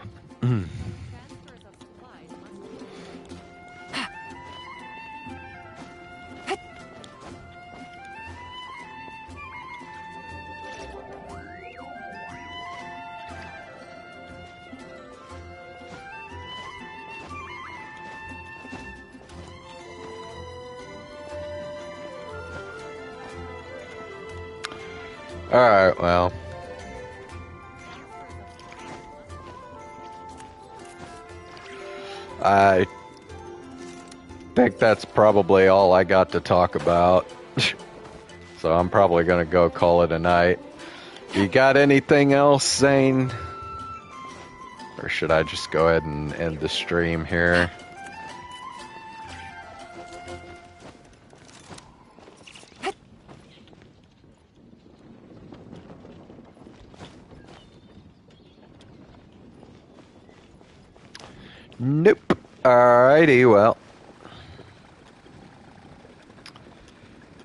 A: Alright, well. I think that's probably all I got to talk about. So I'm probably gonna go call it a night. You got anything else, Zane? Or should I just go ahead and end the stream here? Nope. Alrighty, well.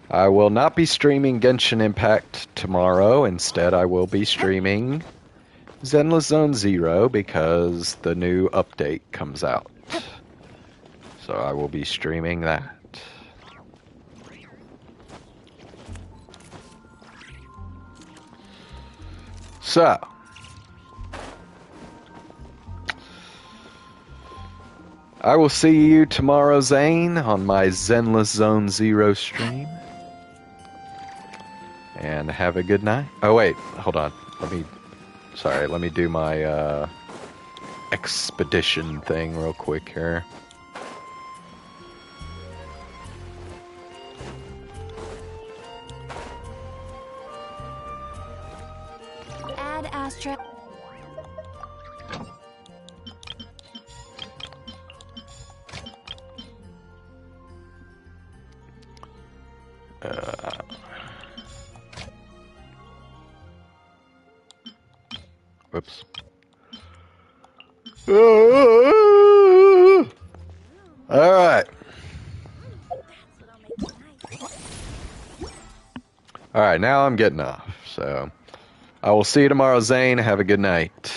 A: I will not be streaming Genshin Impact tomorrow. Instead, I will be streaming Zenless Zone Zero because the new update comes out. So I will be streaming that. So. I will see you tomorrow, Zane, on my Zenless Zone Zero stream. And have a good night. Oh, wait. Hold on. Let me do my expedition thing real quick here.
D: Add Astra.
A: Whoops. Alright. Alright, now I'm getting off. So, I will see you tomorrow, Zane. Have a good night.